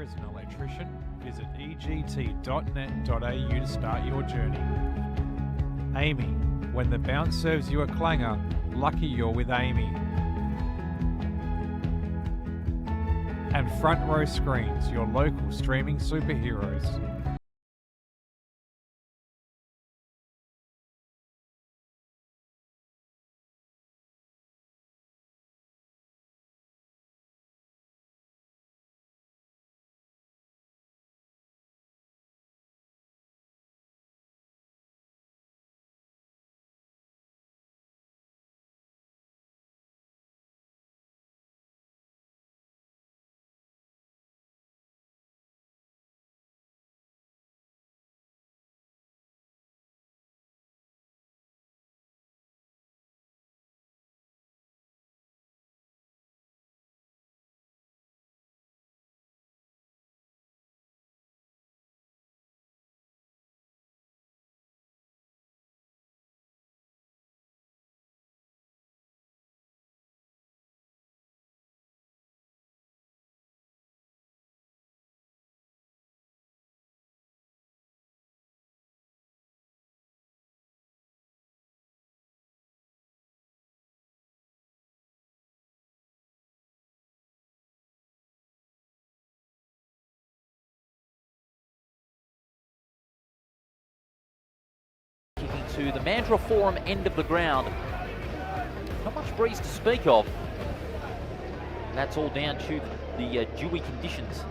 as an electrician, visit egt.net.au to start your journey. Amy, when the bounce serves you a clanger, lucky you're with Amy. And Front Row Screens, your local streaming superheroes. To the Mandurah Forum end of the ground. Not much breeze to speak of. That's all down to the dewy conditions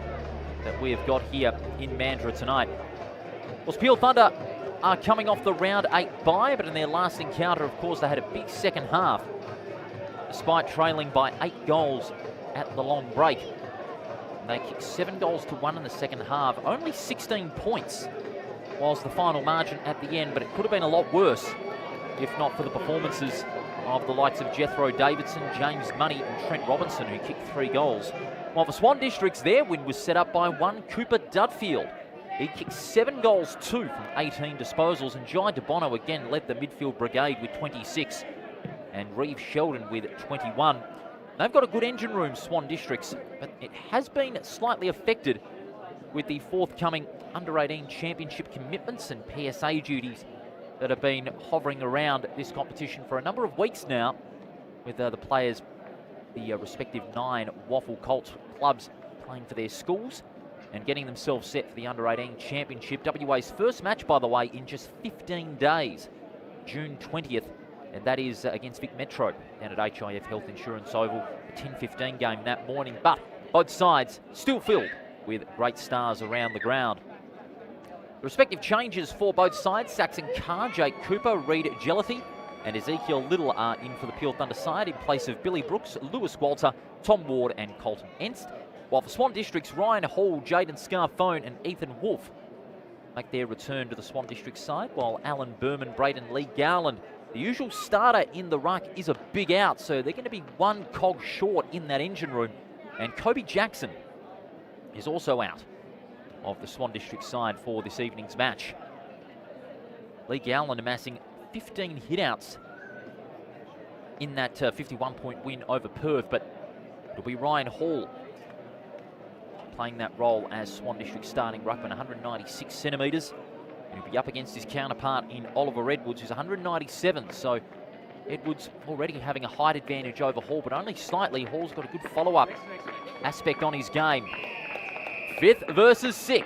that we have got here in Mandurah tonight. Well, Peel Thunder are coming off the round 8 bye, but in their last encounter, of course, they had a big second half, despite trailing by 8 goals at the long break. And they kicked 7 goals to 1 in the second half, only 16 points was the final margin at the end, but it could have been a lot worse if not for the performances of the likes of Jethro Davidson, James Money and Trent Robinson, who kicked 3 goals. While the Swan Districts, their win was set up by one Cooper Dudfield. He kicked 7 goals, 2 from 18 disposals, and Jai DeBono again led the midfield brigade with 26, and Reeve Sheldon with 21. They've got a good engine room, Swan Districts, but it has been slightly affected with the forthcoming Under-18 Championship commitments and PSA duties that have been hovering around this competition for a number of weeks now, with the players, the respective 9 WAFL Colts clubs playing for their schools and getting themselves set for the Under-18 Championship. WA's first match, by the way, in just 15 days, June 20th, and that is against Vic Metro down at HIF Health Insurance Oval, a 10:15 game that morning, but both sides still filled with great stars around the ground. The respective changes for both sides: Saxon Carr, Jake Cooper, Reid Gelathy and Ezekiel Little are in for the Peel Thunder side in place of Billy Brooks, Lewis Walter, Tom Ward and Colton Enst. While for Swan Districts, Ryan Hall, Jaden Scarfone and Ethan Wolfe make their return to the Swan District side, while Alan Berman, Braden Lee Garland, the usual starter in the ruck, is a big out, so they're going to be one cog short in that engine room. And Kobe Jackson is also out of the Swan District side for this evening's match. Lee Gowland amassing 15 hitouts in that 51-point win over Perth, but it'll be Ryan Hall playing that role as Swan District starting ruckman, 196 centimetres. He'll be up against his counterpart in Oliver Edwards, who's 197, so Edwards already having a height advantage over Hall, but only slightly. Hall's got a good follow-up aspect on his game. 5th versus 6th.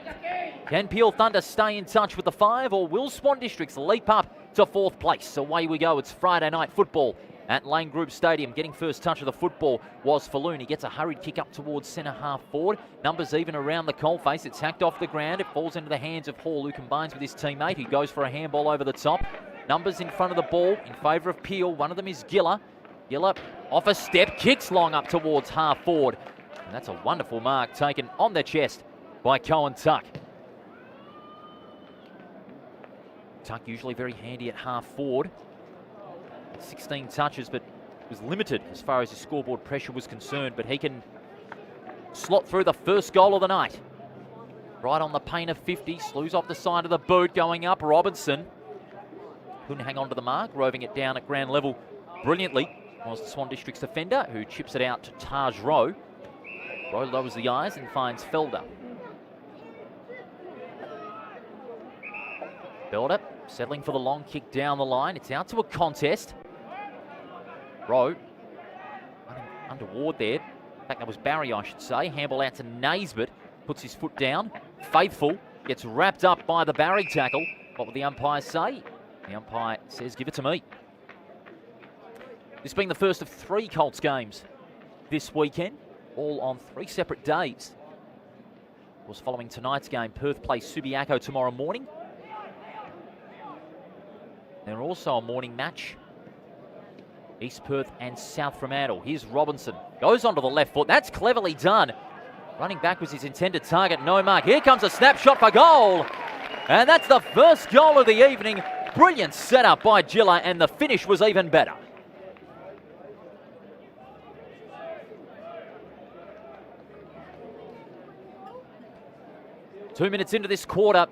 Can Peel Thunder stay in touch with the 5, or will Swan Districts leap up to 4th place? Away we go. It's Friday night football at Lane Group Stadium. Getting first touch of the football was Falloon. He gets a hurried kick up towards centre half forward. Numbers even around the coalface. It's hacked off the ground. It falls into the hands of Hall, who combines with his teammate, who goes for a handball over the top. Numbers in front of the ball in favour of Peel. One of them is Giller. Giller off a step, kicks long up towards half forward. And that's a wonderful mark taken on the chest by Cohen Tuck. Tuck usually very handy at half forward. 16 touches, but was limited as far as his scoreboard pressure was concerned. But he can slot through the first goal of the night. Right on the paint of 50, slews off the side of the boot, going up. Robinson couldn't hang on to the mark, roving it down at ground level brilliantly was the Swan District's defender, who chips it out to Taj Rowe. Rowe lowers the eyes and finds Felder. Belter settling for the long kick down the line. It's out to a contest. Rowe running underward there. In fact, that was Barry, I should say. Handball out to Naisbitt. Puts his foot down. Faithful gets wrapped up by the Barry tackle. What will the umpire say? The umpire says, give it to me. This being the first of 3 Colts games this weekend, all on 3 separate days. Of course, following tonight's game, Perth plays Subiaco tomorrow morning. Then also a morning match, East Perth and South Fremantle. Here's Robinson, goes onto the left foot. That's cleverly done. Running back was his intended target, no mark. Here comes a snapshot for goal. And that's the first goal of the evening. Brilliant setup by Gilla, and the finish was even better. Two minutes into this quarter,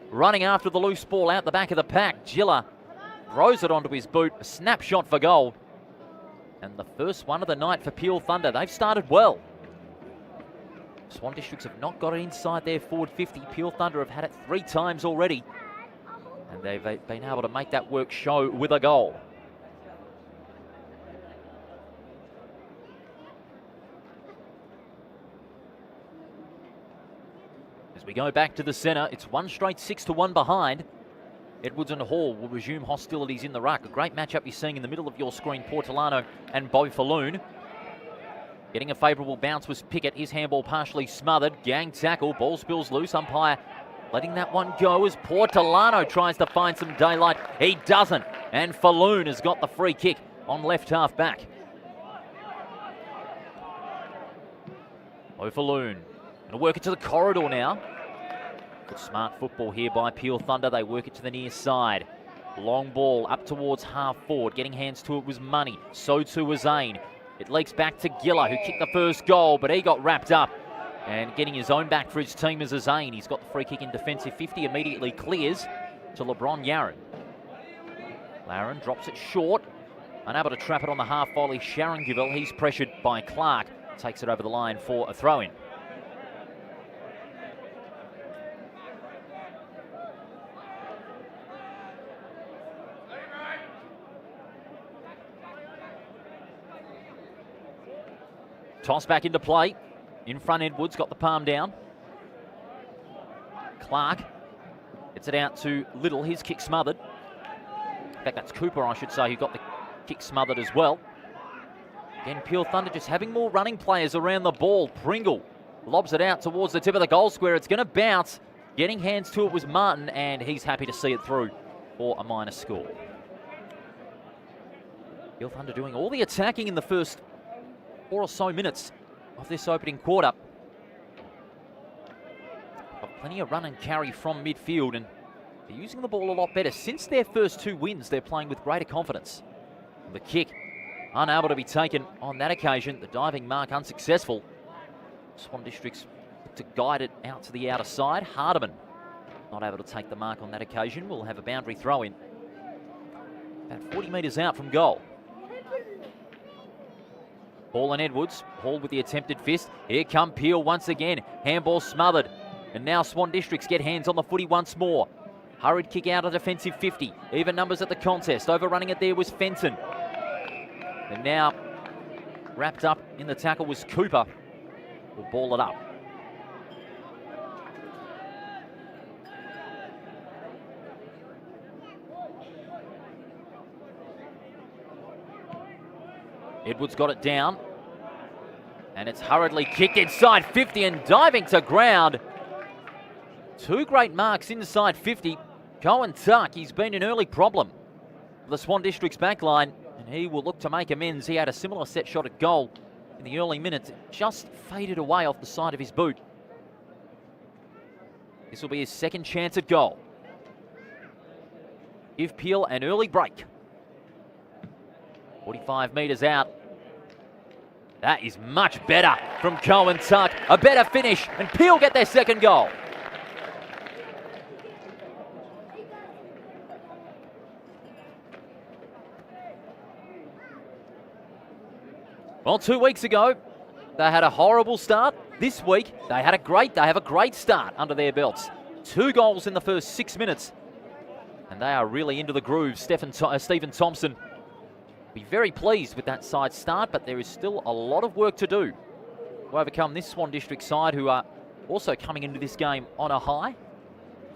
running after the loose ball out the back of the pack. Gilla throws it onto his boot, a snapshot for goal. And the first one of the night for Peel Thunder. They've started well. Swan Districts have not got it inside their forward 50. Peel Thunder have had it 3 times already. And they've been able to make that work show with a goal. As we go back to the centre, it's 1 straight 6-1 behind. Edwards and Hall will resume hostilities in the ruck. A great matchup you're seeing in the middle of your screen, Portolano and Beaufaloon. Getting a favourable bounce was Pickett. His handball partially smothered. Gang tackle, ball spills loose. Umpire letting that one go as Portolano tries to find some daylight. He doesn't. And Falloon has got the free kick on left half back. Beaufaloon going to work it to the corridor now. Good smart football here by Peel Thunder. They work it to the near side. Long ball up towards half forward. Getting hands to it was Money. So too was Zane. It leaks back to Giller, who kicked the first goal, but he got wrapped up. And getting his own back for his team is Zane. He's got the free kick in defensive 50. Immediately clears to LeBron Yaron. Laren drops it short. Unable to trap it on the half volley. Sharon Givell, he's pressured by Clark. Takes it over the line for a throw-in. Toss back into play. In front, Edwards got the palm down. Clark gets it out to Little. His kick smothered. In fact, that's Cooper, I should say, who got the kick smothered as well. Again, Peel Thunder just having more running players around the ball. Pringle lobs it out towards the tip of the goal square. It's going to bounce. Getting hands to it was Martin, and he's happy to see it through for a minor score. Peel Thunder doing all the attacking in the first 4 or so minutes of this opening quarter. Got plenty of run and carry from midfield, and they're using the ball a lot better. Since their first 2 wins, they're playing with greater confidence. The kick unable to be taken on that occasion. The diving mark unsuccessful. Swan Districts look to guide it out to the outer side. Hardiman not able to take the mark on that occasion. We'll have a boundary throw in. About 40 metres out from goal. Hall and Edwards. Hall with the attempted fist. Here come Peel once again. Handball smothered. And now Swan Districts get hands on the footy once more. Hurried kick out of defensive 50. Even numbers at the contest. Overrunning it there was Fenton. And now wrapped up in the tackle was Cooper. Will ball it up. Edwards got it down. And it's hurriedly kicked inside 50 and diving to ground. 2 great marks inside 50. Cohen Tuck, he's been an early problem for the Swan District's backline, and he will look to make amends. He had a similar set shot at goal in the early minutes. It just faded away off the side of his boot. This will be his second chance at goal. Give Peel an early break. 45 metres out. That is much better from Cohen Tuck. A better finish, and Peel get their second goal. Well, 2 weeks ago, they had a horrible start. This week, they have a great start under their belts. 2 goals in the first 6 minutes And they are really into the groove. Stephen Thompson be very pleased with that side start, but there is still a lot of work to do to overcome this Swan District side, who are also coming into this game on a high,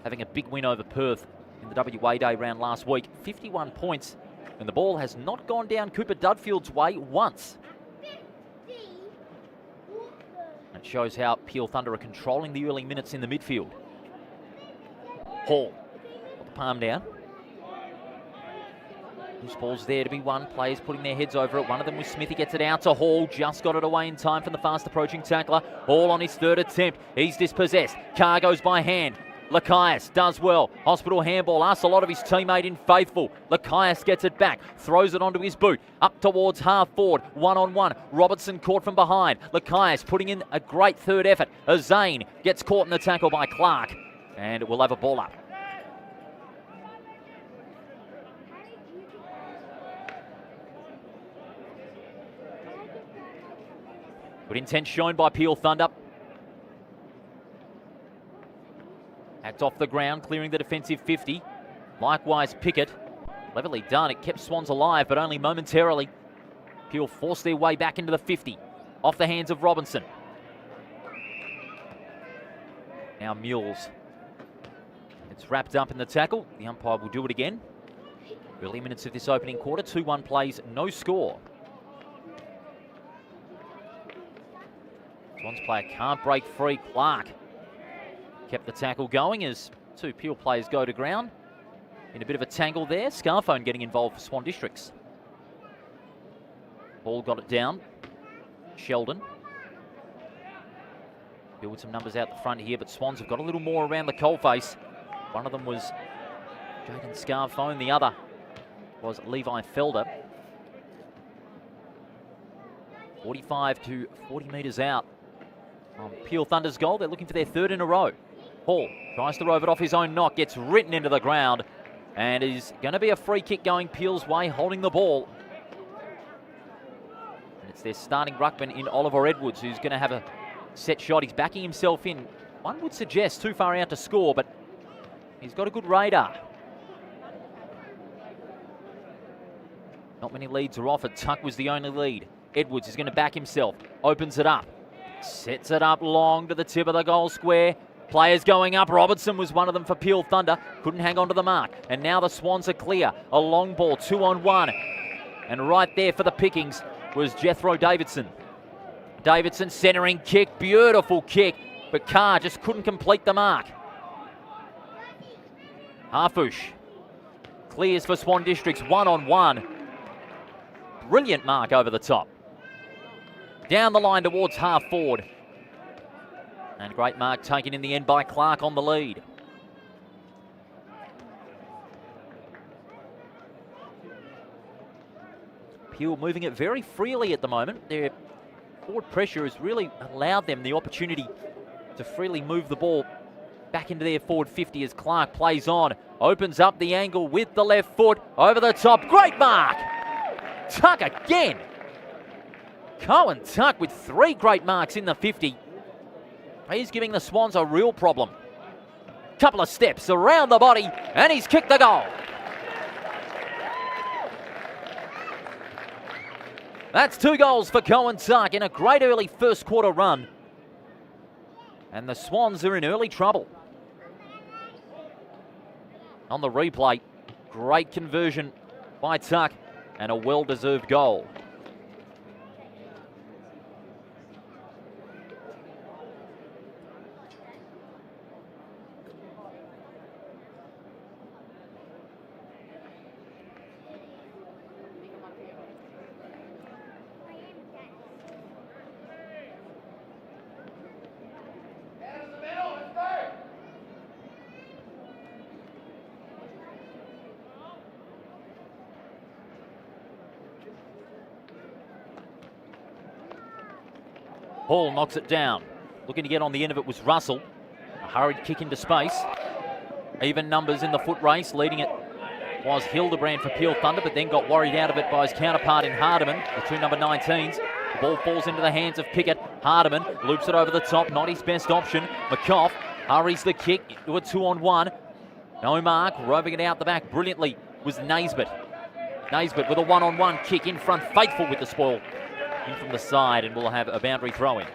having a big win over Perth in the WA Day round last week. 51 points, and the ball has not gone down Cooper Dudfield's way once. It shows how Peel Thunder are controlling the early minutes in the midfield. Hall, got the palm down. This ball's there to be won. Players putting their heads over it. One of them was Smith. He gets it out to Hall. Just got it away in time from the fast approaching tackler. Hall on his third attempt. He's dispossessed. Carr goes by hand. Lakias does well. Hospital handball. Asks a lot of his teammate in Faithful. Lakias gets it back. Throws it onto his boot. Up towards half forward. 1-on-1. Robertson caught from behind. Lakias putting in a great third effort. Azane gets caught in the tackle by Clark. And we'll have a ball up. Good intent shown by Peel Thunder. Act off the ground, clearing the defensive 50. Likewise, Pickett. Cleverly done. It kept Swans alive, but only momentarily. Peel forced their way back into the 50. Off the hands of Robinson. Now Mules. It's wrapped up in the tackle. The umpire will do it again. Early minutes of this opening quarter. 2-1 plays, no score. Swans player can't break free. Clark kept the tackle going as two Peel players go to ground. In a bit of a tangle there. Scarphone getting involved for Swan Districts. Ball got it down. Sheldon. Build some numbers out the front here, but Swans have got a little more around the coalface. One of them was Jaden Scarphone. The other was Levi Felder. 45 to 40 metres out. Peel Thunder's goal. They're looking for their third in a row. Hall tries to rove it off his own knock, gets written into the ground, and is going to be a free kick going Peel's way, holding the ball. And it's their starting ruckman in Oliver Edwards, who's going to have a set shot. He's backing himself in. One would suggest too far out to score, but he's got a good radar. Not many leads are offered. Tuck was the only lead. Edwards is going to back himself, opens it up. Sets it up long to the tip of the goal square. Players going up. Robertson was one of them for Peel Thunder. Couldn't hang on to the mark. And now the Swans are clear. A long ball, 2-on-1. And right there for the pickings was Jethro Davidson. Davidson centering kick. Beautiful kick. But Carr just couldn't complete the mark. Harfush clears for Swan Districts. 1-on-1. Brilliant mark over the top. Down the line towards half forward. And great mark taken in the end by Clark on the lead. Peel moving it very freely at the moment. Their forward pressure has really allowed them the opportunity to freely move the ball back into their forward 50 as Clark plays on. Opens up the angle with the left foot. Over the top. Great mark! Tuck again! Cohen Tuck with 3 great marks in the 50. He's giving the Swans a real problem. Couple of steps around the body, and he's kicked the goal. That's 2 goals for Cohen Tuck in a great early first quarter run. And the Swans are in early trouble. On the replay, great conversion by Tuck and a well-deserved goal. Hall knocks it down. Looking to get on the end of it was Russell. A hurried kick into space. Even numbers in the foot race. Leading it was Hildebrand for Peel Thunder, but then got worried out of it by his counterpart in Hardiman, the 2 number 19s. The ball falls into the hands of Pickett. Hardiman loops it over the top, not his best option. McCoff hurries the kick to a 2-on-1. No mark, roving it out the back brilliantly was Naisbitt. Naisbitt with a one-on-one kick in front, faithful with the spoil. In from the side, and we'll have a boundary throw-in.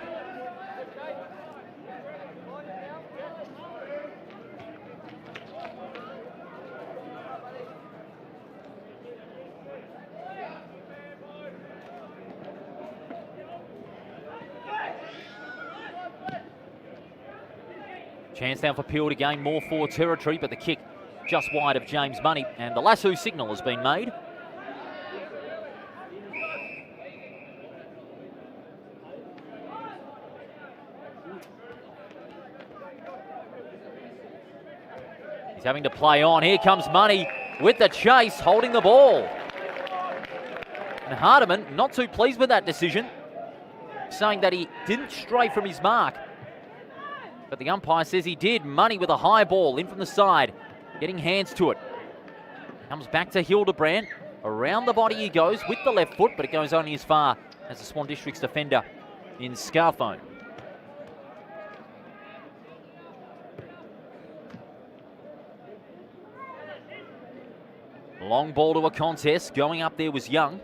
Chance now for Peel to gain more forward territory, but the kick just wide of James Money, and the lasso signal has been made. He's having to play on. Here comes Money with the chase, holding the ball. And Hardiman not too pleased with that decision, saying that he didn't stray from his mark. But the umpire says he did. Money with a high ball in from the side, getting hands to it. Comes back to Hildebrand. Around the body he goes with the left foot, but it goes only as far as the Swan District's defender in Scarphone. Long ball to a contest. Going up there was Young.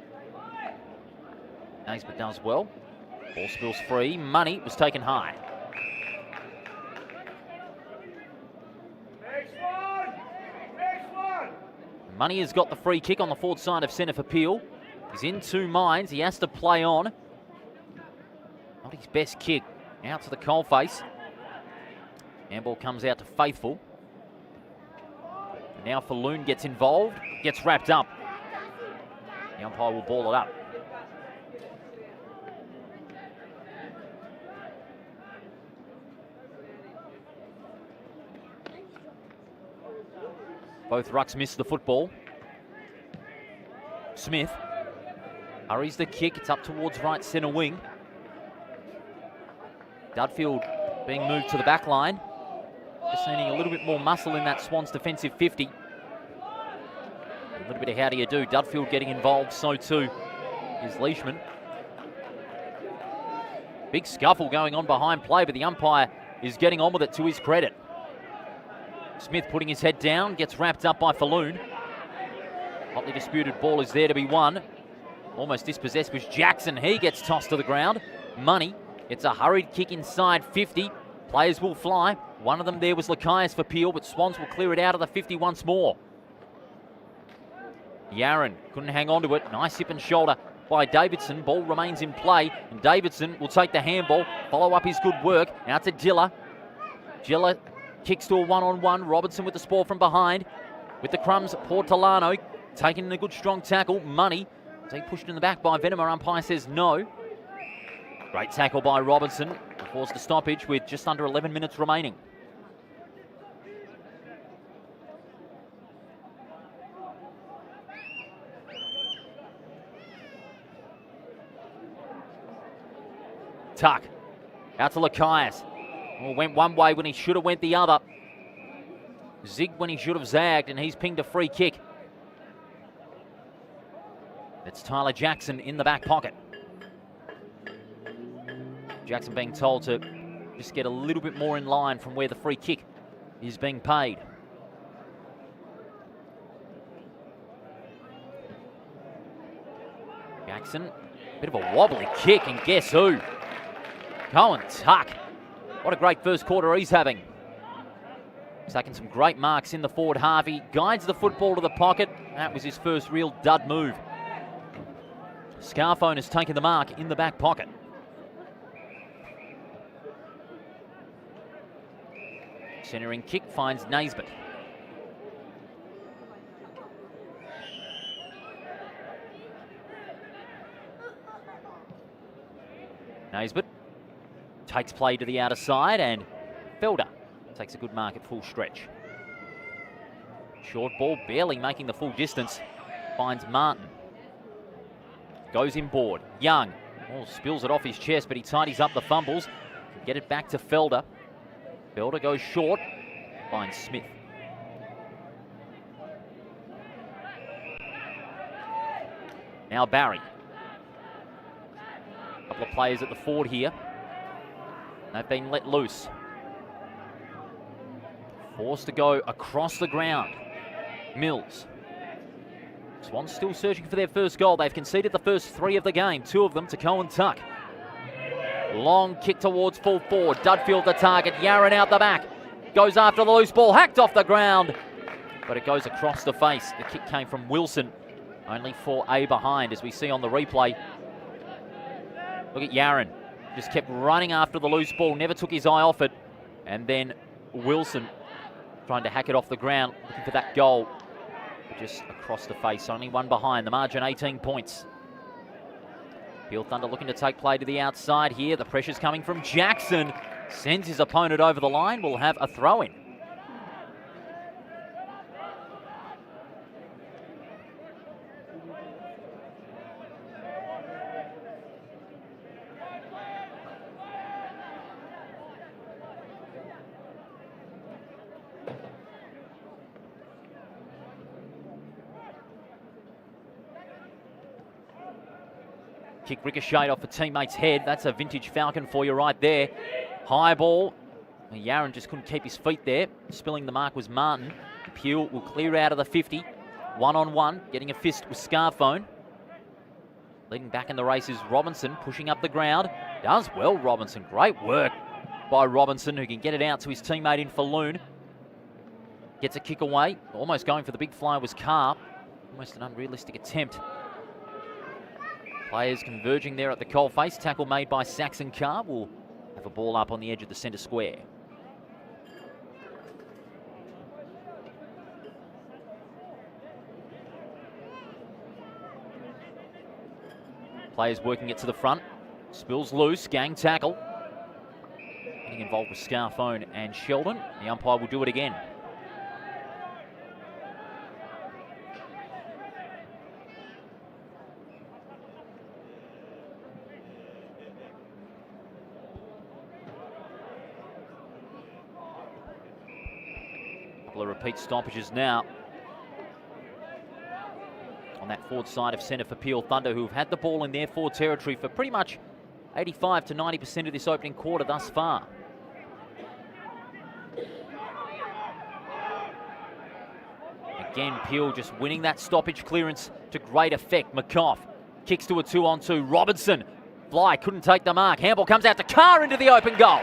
Naisbitt does well. Ball spills free. Money was taken high. Money has got the free kick on the forward side of centre for Peel. He's in two minds. He has to play on. Not his best kick. Out to the coalface. Handball comes out to Faithful. And now Falloon gets involved. Gets wrapped up. The umpire will ball it up. Both rucks miss the football. Smith hurries the kick. It's up towards right centre wing. Dudfield being moved to the back line. Just needing a little bit more muscle in that Swans defensive 50. A little bit of how do you do. Dudfield getting involved, so too is Leishman. Big scuffle going on behind play, but the umpire is getting on with it to his credit. Smith putting his head down, gets wrapped up by Falloon. Hotly disputed ball is there to be won. Almost dispossessed was Jackson. He gets tossed to the ground. Money gets a hurried kick inside 50. Players will fly. One of them there was Lakias for Peel, but Swans will clear it out of the 50 once more. Yaron couldn't hang on to it. Nice hip and shoulder by Davidson. Ball remains in play, and Davidson will take the handball, follow up his good work. Out to Dilla. Dilla kicks to a one-on-one. Robertson with the spoil from behind. With the crumbs, Portolano taking a good strong tackle. Money. So he pushed in the back by Venema. Umpire says no. Great tackle by Robertson. Forced a stoppage with just under 11 minutes remaining. Tuck. Out to Lakias. Well, went one way when he should have went the other. Zigged when he should have zagged, and he's pinged a free kick. It's Tyler Jackson in the back pocket. Jackson being told to just get a little bit more in line from where the free kick is being paid. Jackson, bit of a wobbly kick, and guess who? Cohen Tuck. What a great first quarter he's having. He's taking some great marks in the forward half. He guides the football to the pocket. That was his first real dud move. Scarphone has taken the mark in the back pocket. Centering kick finds Naisbitt. Naisbitt takes play to the outer side, and Felder takes a good mark at full stretch. Short ball barely making the full distance. Finds Martin. Goes inboard. Young. Oh, spills it off his chest, but he tidies up the fumbles. Get it back to Felder. Felder goes short. Finds Smith. Now Barry. A couple of players at the forward here. They've been let loose. Forced to go across the ground. Mills. Swans still searching for their first goal. They've conceded the first 3 of the game, 2 of them to Cohen Tuck. Long kick towards full forward. Dudfield the target. Yaron out the back. Goes after the loose ball. Hacked off the ground. But it goes across the face. The kick came from Wilson. Only 4A behind, as we see on the replay. Look at Yaron. Just kept running after the loose ball. Never took his eye off it. And then Wilson trying to hack it off the ground. Looking for that goal. Just across the face. Only 1 behind. The margin 18 points. Peel Thunder looking to take play to the outside here. The pressure's coming from Jackson. Sends his opponent over the line. Will have a throw-in. Kick ricocheted off a teammate's head. That's a vintage Falcon for you right there. High ball. Yaron just couldn't keep his feet there. Spilling the mark was Martin. Peel will clear out of the 50. 1-on-1, getting a fist with Scarphone. Leading back in the race is Robinson, pushing up the ground. Does well, Robinson. Great work by Robinson, who can get it out to his teammate in Falloon. Gets a kick away. Almost going for the big fly was Carr. Almost an unrealistic attempt. Players converging there at the coalface. Tackle made by Saxon Carr. Will have a ball up on the edge of the centre square. Players working it to the front. Spills loose. Gang tackle. Getting involved with Scarphone and Sheldon. The umpire will do it again. Repeat stoppages now on that forward side of centre for Peel Thunder, who've had the ball in their forward territory for pretty much 85 to 90% of this opening quarter thus far. Again, Peel just winning that stoppage clearance to great effect. McCoff kicks to a 2-on-2. Robinson, fly, couldn't take the mark. Handball comes out to Carr into the open goal.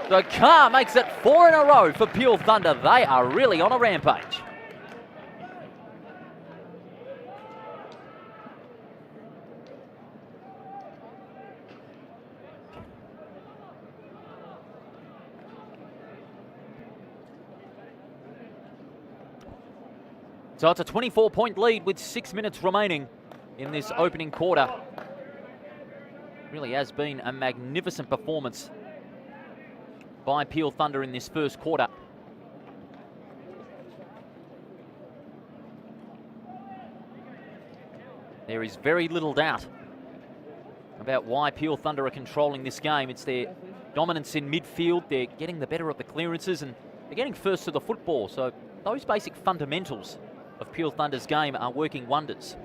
The Carr makes it 4 in a row for Peel Thunder. They are really on a rampage. So it's a 24-point lead with 6 minutes remaining in this opening quarter. Really has been a magnificent performance by Peel Thunder in this first quarter. There is very little doubt about why Peel Thunder are controlling this game. It's their dominance in midfield. They're getting the better of the clearances and they're getting first to the football. So those basic fundamentals of Peel Thunder's game are working wonders.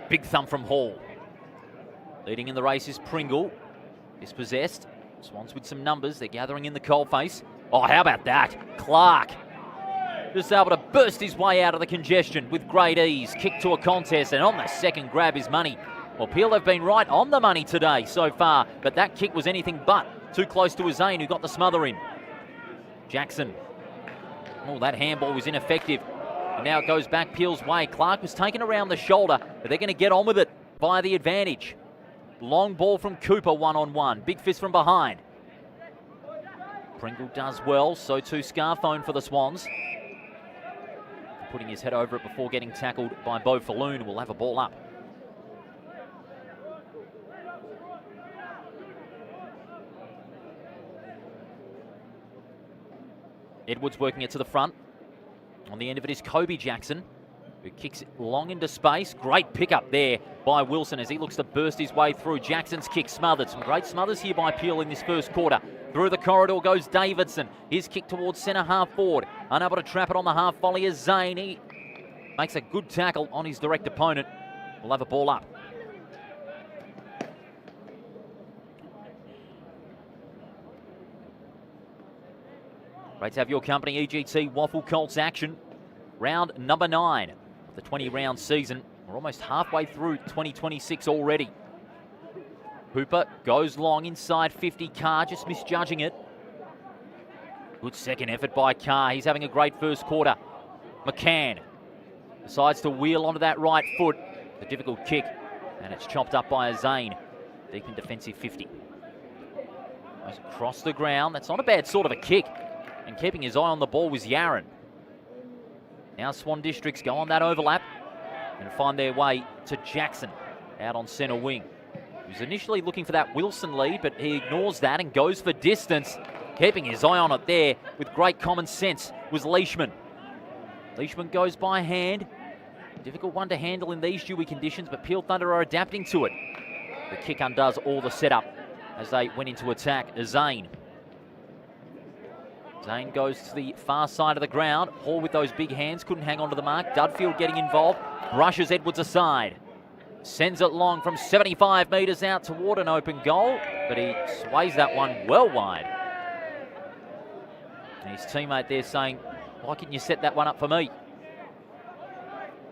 Big thumb from Hall. Leading in the race is Pringle. Dispossessed. Swans with some numbers. They're gathering in the coalface. Oh, how about that? Clark just able to burst his way out of the congestion with great ease. Kick to a contest, and on the second grab is money. Well, Peel have been right on the money today so far, but that kick was anything but too close to Hussein, who got the smother in. Jackson. Oh, that handball was ineffective. And now it goes back Peel's way. Clark was taken around the shoulder, but they're going to get on with it via the advantage. Long ball from Cooper, 1-on-1. Big fist from behind. Pringle does well, so too Scarphone for the Swans. Putting his head over it before getting tackled by Beau Falloon. Will have a ball up. Edwards working it to the front. On the end of it is Kobe Jackson, who kicks it long into space. Great pickup there by Wilson as he looks to burst his way through. Jackson's kick smothered. Some great smothers here by Peel in this first quarter. Through the corridor goes Davidson. His kick towards centre half forward. Unable to trap it on the half volley is Zane. He makes a good tackle on his direct opponent. We'll have a ball up. Great to have your company, EGT WAFL Colts action. Round number 9 of the 20-round season. We're almost halfway through 2026 already. Hooper goes long inside 50. Carr just misjudging it. Good second effort by Carr. He's having a great first quarter. McCann decides to wheel onto that right foot. A difficult kick, and it's chopped up by a Zane. Deep in defensive 50. Goes across the ground. That's not a bad sort of a kick. And keeping his eye on the ball was Yaron. Now Swan Districts go on that overlap and find their way to Jackson out on centre wing. He was initially looking for that Wilson lead, but he ignores that and goes for distance. Keeping his eye on it there with great common sense was Leishman. Leishman goes by hand. Difficult one to handle in these dewy conditions, but Peel Thunder are adapting to it. The kick undoes all the setup as they went into attack. Zane. Zane goes to the far side of the ground. Hall with those big hands, couldn't hang on to the mark. Dudfield getting involved, brushes Edwards aside. Sends it long from 75 metres out toward an open goal, but he sways that one well wide. And his teammate there saying, why couldn't you set that one up for me?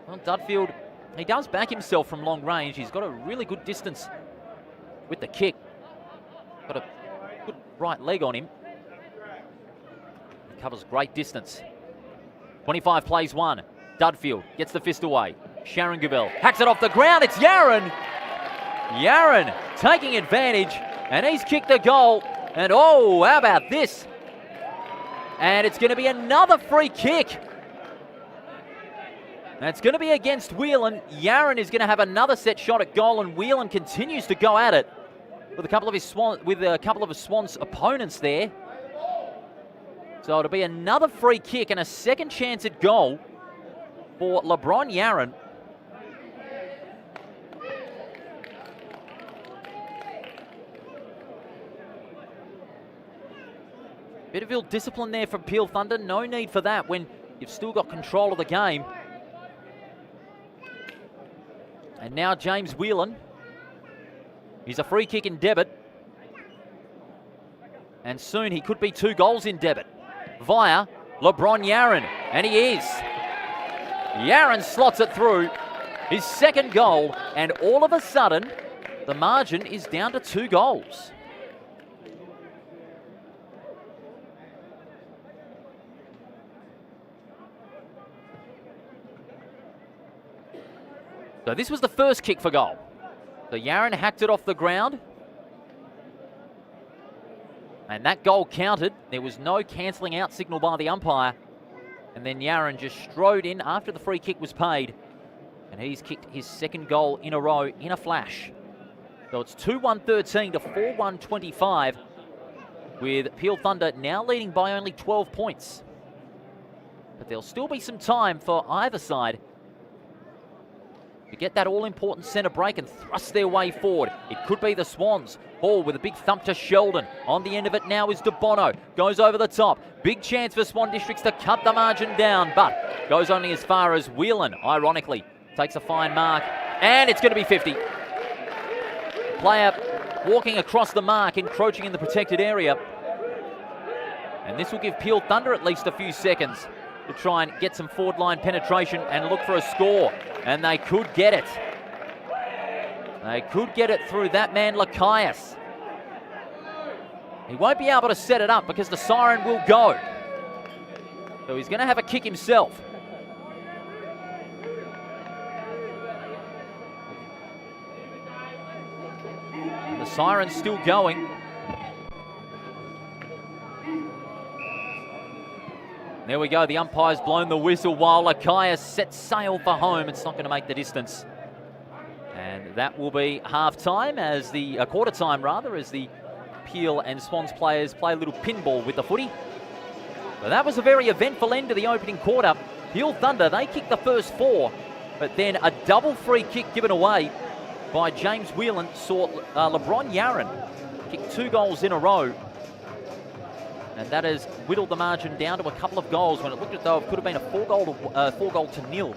Well, Dudfield, he does back himself from long range. He's got a really good distance with the kick. Got a good right leg on him. He covers great distance. 25 plays one. Dudfield gets the fist away. Sharon Gavell hacks it off the ground. It's Yaron. Yaron taking advantage, and he's kicked the goal. And oh, how about this? And it's going to be another free kick. That's going to be against Whelan. Yaron is going to have another set shot at goal, and Whelan continues to go at it with a couple of his Swans opponents there. So it'll be another free kick and a second chance at goal for LeBron Yaron. Bit of ill discipline there from Peel Thunder. No need for that when you've still got control of the game. And now James Whelan. He's a free kick in debit. And soon he could be 2 goals in debit via LeBron Yaron. And he is. Yaron slots it through. His second goal. And all of a sudden, the margin is down to 2 goals. So this was the first kick for goal. So Yaron hacked it off the ground. And that goal counted. There was no cancelling out signal by the umpire. And then Yaron just strode in after the free kick was paid. And he's kicked his second goal in a row in a flash. So it's 2-1-13 to 4-1-25. With Peel Thunder now leading by only 12 points. But there'll still be some time for either side to get that all-important centre break and thrust their way forward. It could be the Swans. Hall with a big thump to Sheldon. On the end of it now is DeBono. Goes over the top. Big chance for Swan Districts to cut the margin down, but goes only as far as Whelan, ironically. Takes a fine mark, and it's going to be 50. Player walking across the mark, encroaching in the protected area. And this will give Peel Thunder at least a few seconds to try and get some forward line penetration and look for a score. And they could get it. They could get it through that man, Lakias. He won't be able to set it up because the siren will go. So he's going to have a kick himself. And the siren's still going. There we go, the umpire's blown the whistle while Lakias sets sail for home. It's not going to make the distance. And that will be half-time, as the quarter time rather, as the Peel and Swans players play a little pinball with the footy. But that was a very eventful end to the opening quarter. Peel Thunder, they kicked the first 4, but then a double free kick given away by James Whelan saw LeBron Yaron kick 2 goals in a row. And that has whittled the margin down to a couple of goals when it looked as though it could have been a 4 to 0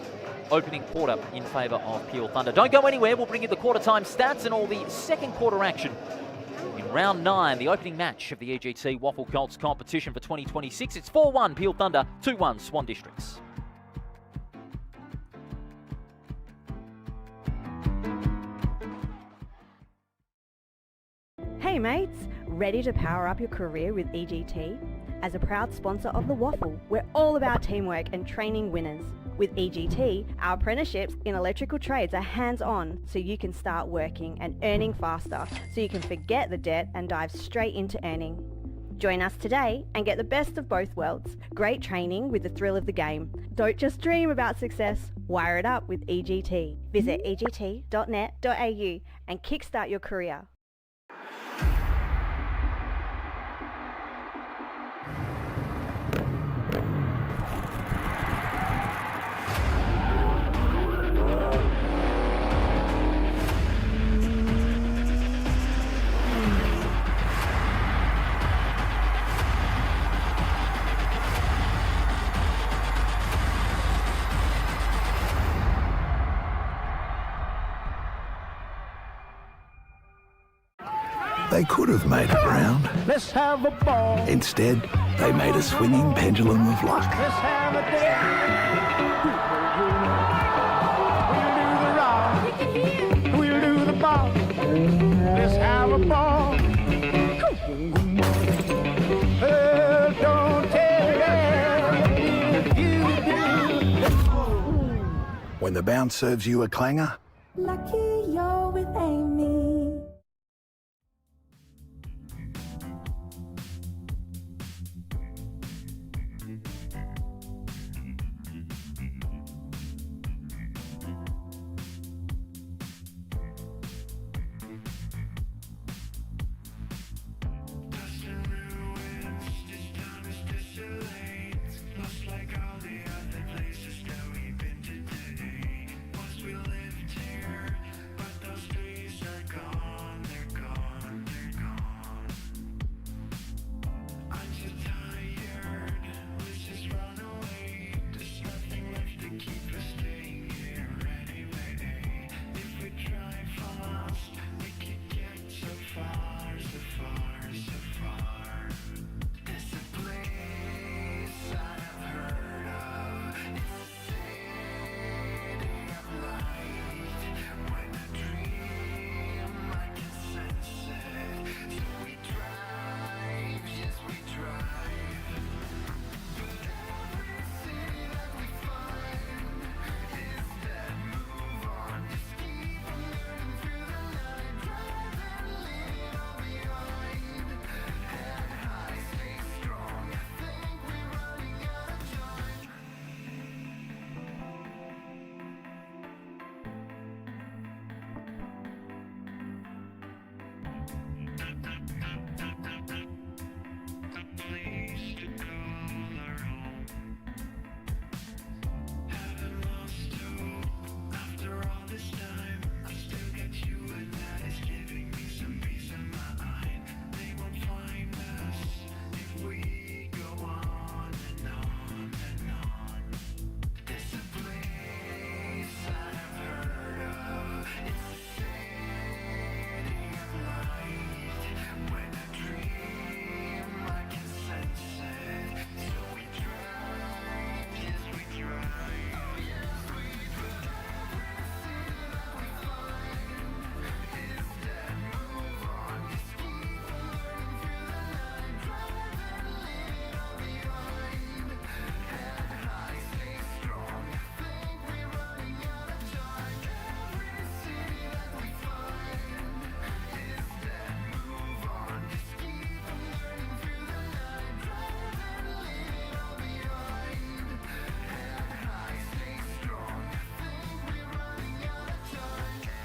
opening quarter in favour of Peel Thunder. Don't go anywhere. We'll bring you the quarter time stats and all the second quarter action in Round 9, the opening match of the EGT WAFL Colts competition for 2026. It's 4-1 Peel Thunder, 2-1 Swan Districts. Hey mates, ready to power up your career with EGT? As a proud sponsor of the WAFL, we're all about teamwork and training winners. With EGT, our apprenticeships in electrical trades are hands-on, so you can start working and earning faster, so you can forget the debt and dive straight into earning. Join us today and get the best of both worlds. Great training with the thrill of the game. Don't just dream about success, wire it up with EGT. Visit egt.net.au and kickstart your career. They could have made it round. Let's have a ball. Instead, they made a swinging pendulum of luck. Let's have a day. We'll do the rock. We'll do the ball. Let's have a ball. Don't tell you. When the bounce serves you a clanger, Lucky you're with Amy.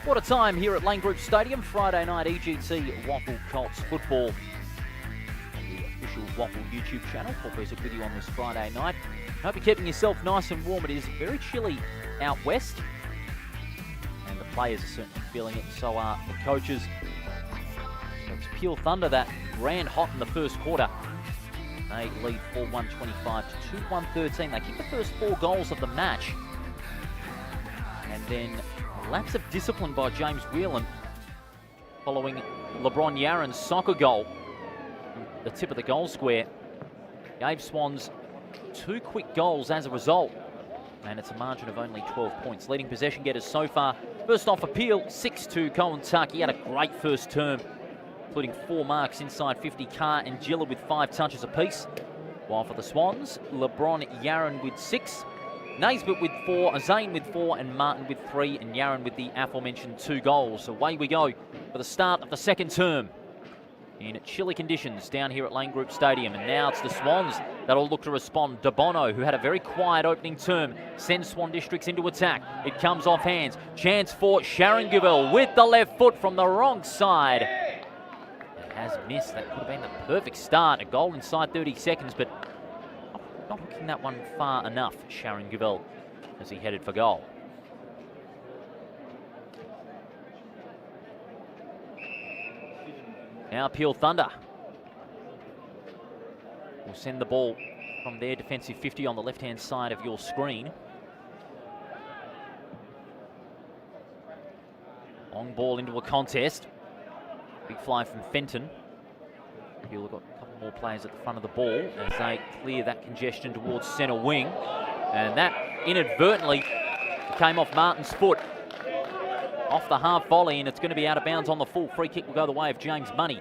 What a time here at Lane Group Stadium, Friday night EGT WAFL Colts football. On the official WAFL YouTube channel, full music video on this Friday night. Hope you're keeping yourself nice and warm. It is very chilly out west, and the players are certainly feeling it, and so are the coaches. So it's Peel Thunder that ran hot in the first quarter. They lead 4-1-25 to 2-1-13. They kicked the first 4 goals of the match. And then a lapse of discipline by James Whelan following LeBron Yaron's soccer goal, the tip of the goal square, gave Swans 2 quick goals as a result. And it's a margin of only 12 points. Leading possession getters so far. First off appeal, 6-2 Colin Tuck. He had a great first term, including 4 marks inside 50. Carr and Gilla with 5 touches apiece. While for the Swans, LeBron Yaron with 6. Naisbitt with 4, Zane with 4, and Martin with 3, and Yaron with the aforementioned 2 goals. Away we go for the start of the second term in chilly conditions down here at Lane Group Stadium. And now it's the Swans that'll look to respond. De Bono, who had a very quiet opening term, sends Swan Districts into attack. It comes off hands. Chance for Sharon Gavell with the left foot from the wrong side. It has missed. That could have been the perfect start. A goal inside 30 seconds, but not hooking that one far enough, Sharon Gavell, as he headed for goal. Now Peel Thunder will send the ball from their defensive 50 on the left-hand side of your screen. Long ball into a contest. Big fly from Fenton. Peel have got a couple more players at the front of the ball as they clear that congestion towards centre wing. And that inadvertently came off Martin's foot. Off the half volley, and it's going to be out of bounds on the full. Free kick will go the way of James Money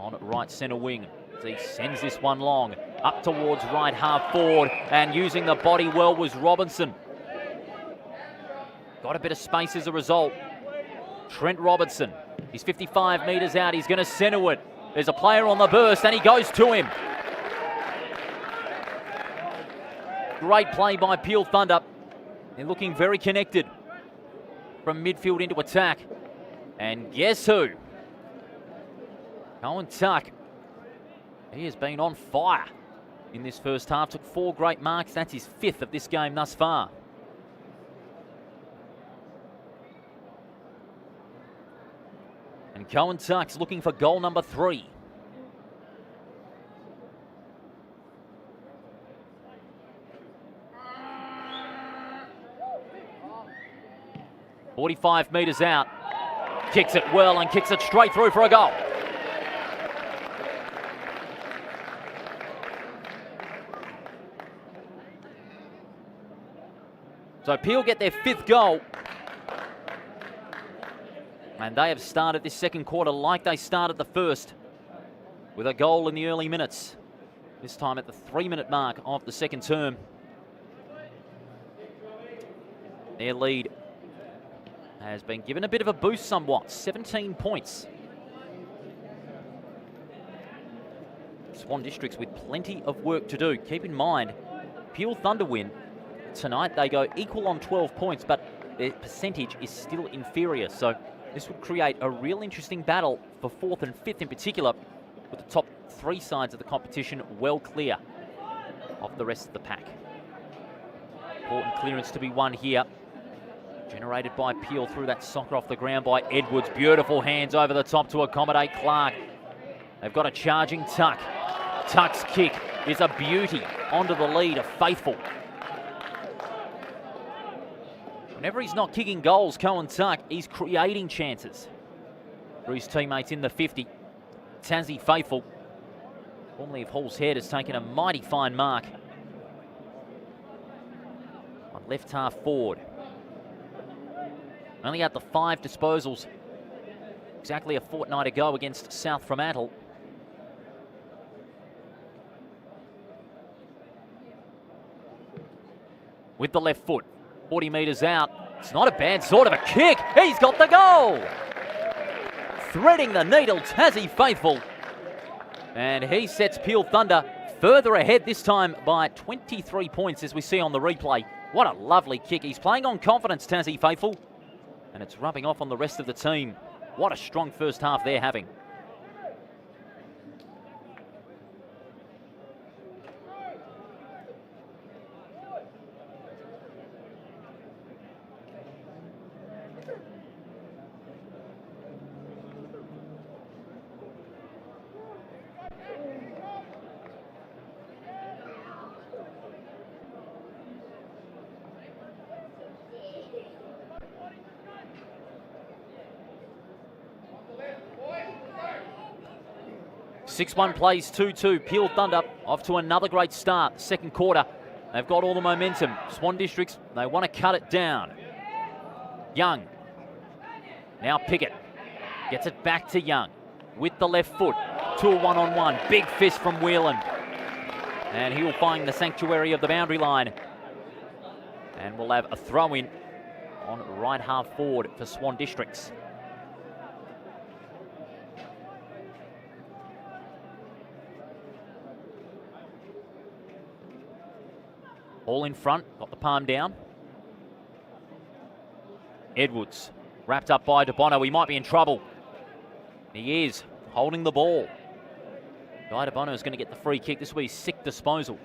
on right centre wing. He sends this one long up towards right half forward, and using the body well was Robinson. Got a bit of space as a result. Trent Robertson, he's 55 metres out. He's going to centre it. There's a player on the burst, and he goes to him. Great play by Peel Thunder. They're looking very connected from midfield into attack. And guess who? Colin Tuck. He has been on fire in this first half. Took 4 great marks. That's his 5th of this game thus far. And Colin Tuck's looking for goal number 3. "45 metres out, kicks it well and kicks it straight through for a goal." So Peel get their 5th goal. And they have started this second quarter like they started the first, with a goal in the early minutes. This time at the 3-minute mark of the second term. Their lead has been given a bit of a boost somewhat, 17 points. Swan Districts with plenty of work to do. Keep in mind, Peel Thunder win tonight. They go equal on 12 points, but their percentage is still inferior. So this would create a real interesting battle for 4th and 5th in particular, with the top 3 sides of the competition well clear of the rest of the pack. Important clearance to be won here. Generated by Peel through that soccer off the ground by Edwards. Beautiful hands over the top to accommodate Clark. They've got a charging Tuck. Tuck's kick is a beauty onto the lead of Faithful. Whenever he's not kicking goals, Colin Tuck, he's creating chances for his teammates in the 50. Tassie Faithful, formerly of Hall's Head, has taken a mighty fine mark on left half forward. Only had the 5 disposals exactly a fortnight ago against South Fremantle. With the left foot, 40 metres out. It's not a bad sort of a kick. He's got the goal. Threading the needle, Tassie Faithful. And he sets Peel Thunder further ahead, this time by 23 points, as we see on the replay. What a lovely kick. He's playing on confidence, Tassie Faithful. And it's rubbing off on the rest of the team. What a strong first half they're having. 6-1 plays 2-2. Peel Thunder off to another great start. Second quarter, they've got all the momentum. Swan Districts, they want to cut it down. Young. Now Pickett. Gets it back to Young. With the left foot. To a one-on-one. Big fist from Whelan. And he will find the sanctuary of the boundary line. And we'll have a throw-in on right half forward for Swan Districts. All in front, got the palm down. Edwards, wrapped up by De Bono. He might be in trouble. He is, holding the ball. Guy De Bono is going to get the free kick. This will be sick disposal.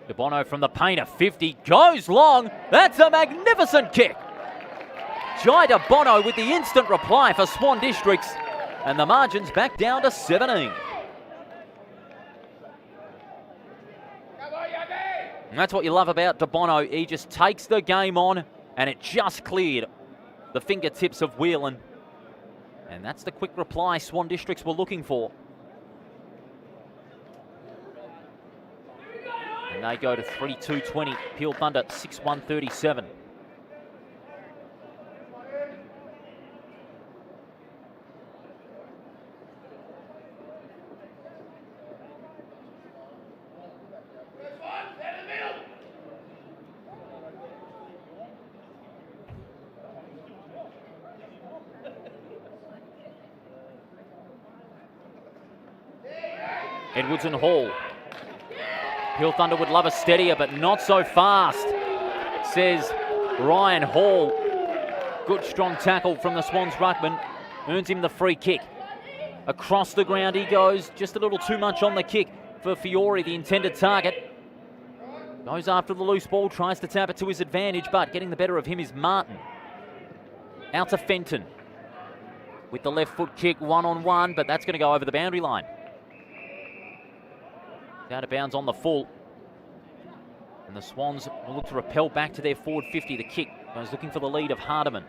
De Bono from the painter, 50, goes long. That's a magnificent kick. Jai De Bono with the instant reply for Swan Districts. And the margin's back down to 17. And that's what you love about De Bono. He just takes the game on, and it just cleared the fingertips of Whelan. And that's the quick reply Swan Districts were looking for. And they go to 3-2-20. Peel Thunder 6-1-37. Edwards and Hall. Peel Thunder would love a steadier, but not so fast, says Ryan Hall. Good strong tackle from the Swans ruckman. Earns him the free kick. Across the ground he goes. Just a little too much on the kick for Fiore, the intended target. Goes after the loose ball, tries to tap it to his advantage, but getting the better of him is Martin. Out to Fenton. With the left foot kick, one-on-one, but that's going to go over the boundary line. Out of bounds on the full. And the Swans will look to repel back to their forward 50. The kick goes looking for the lead of Hardiman.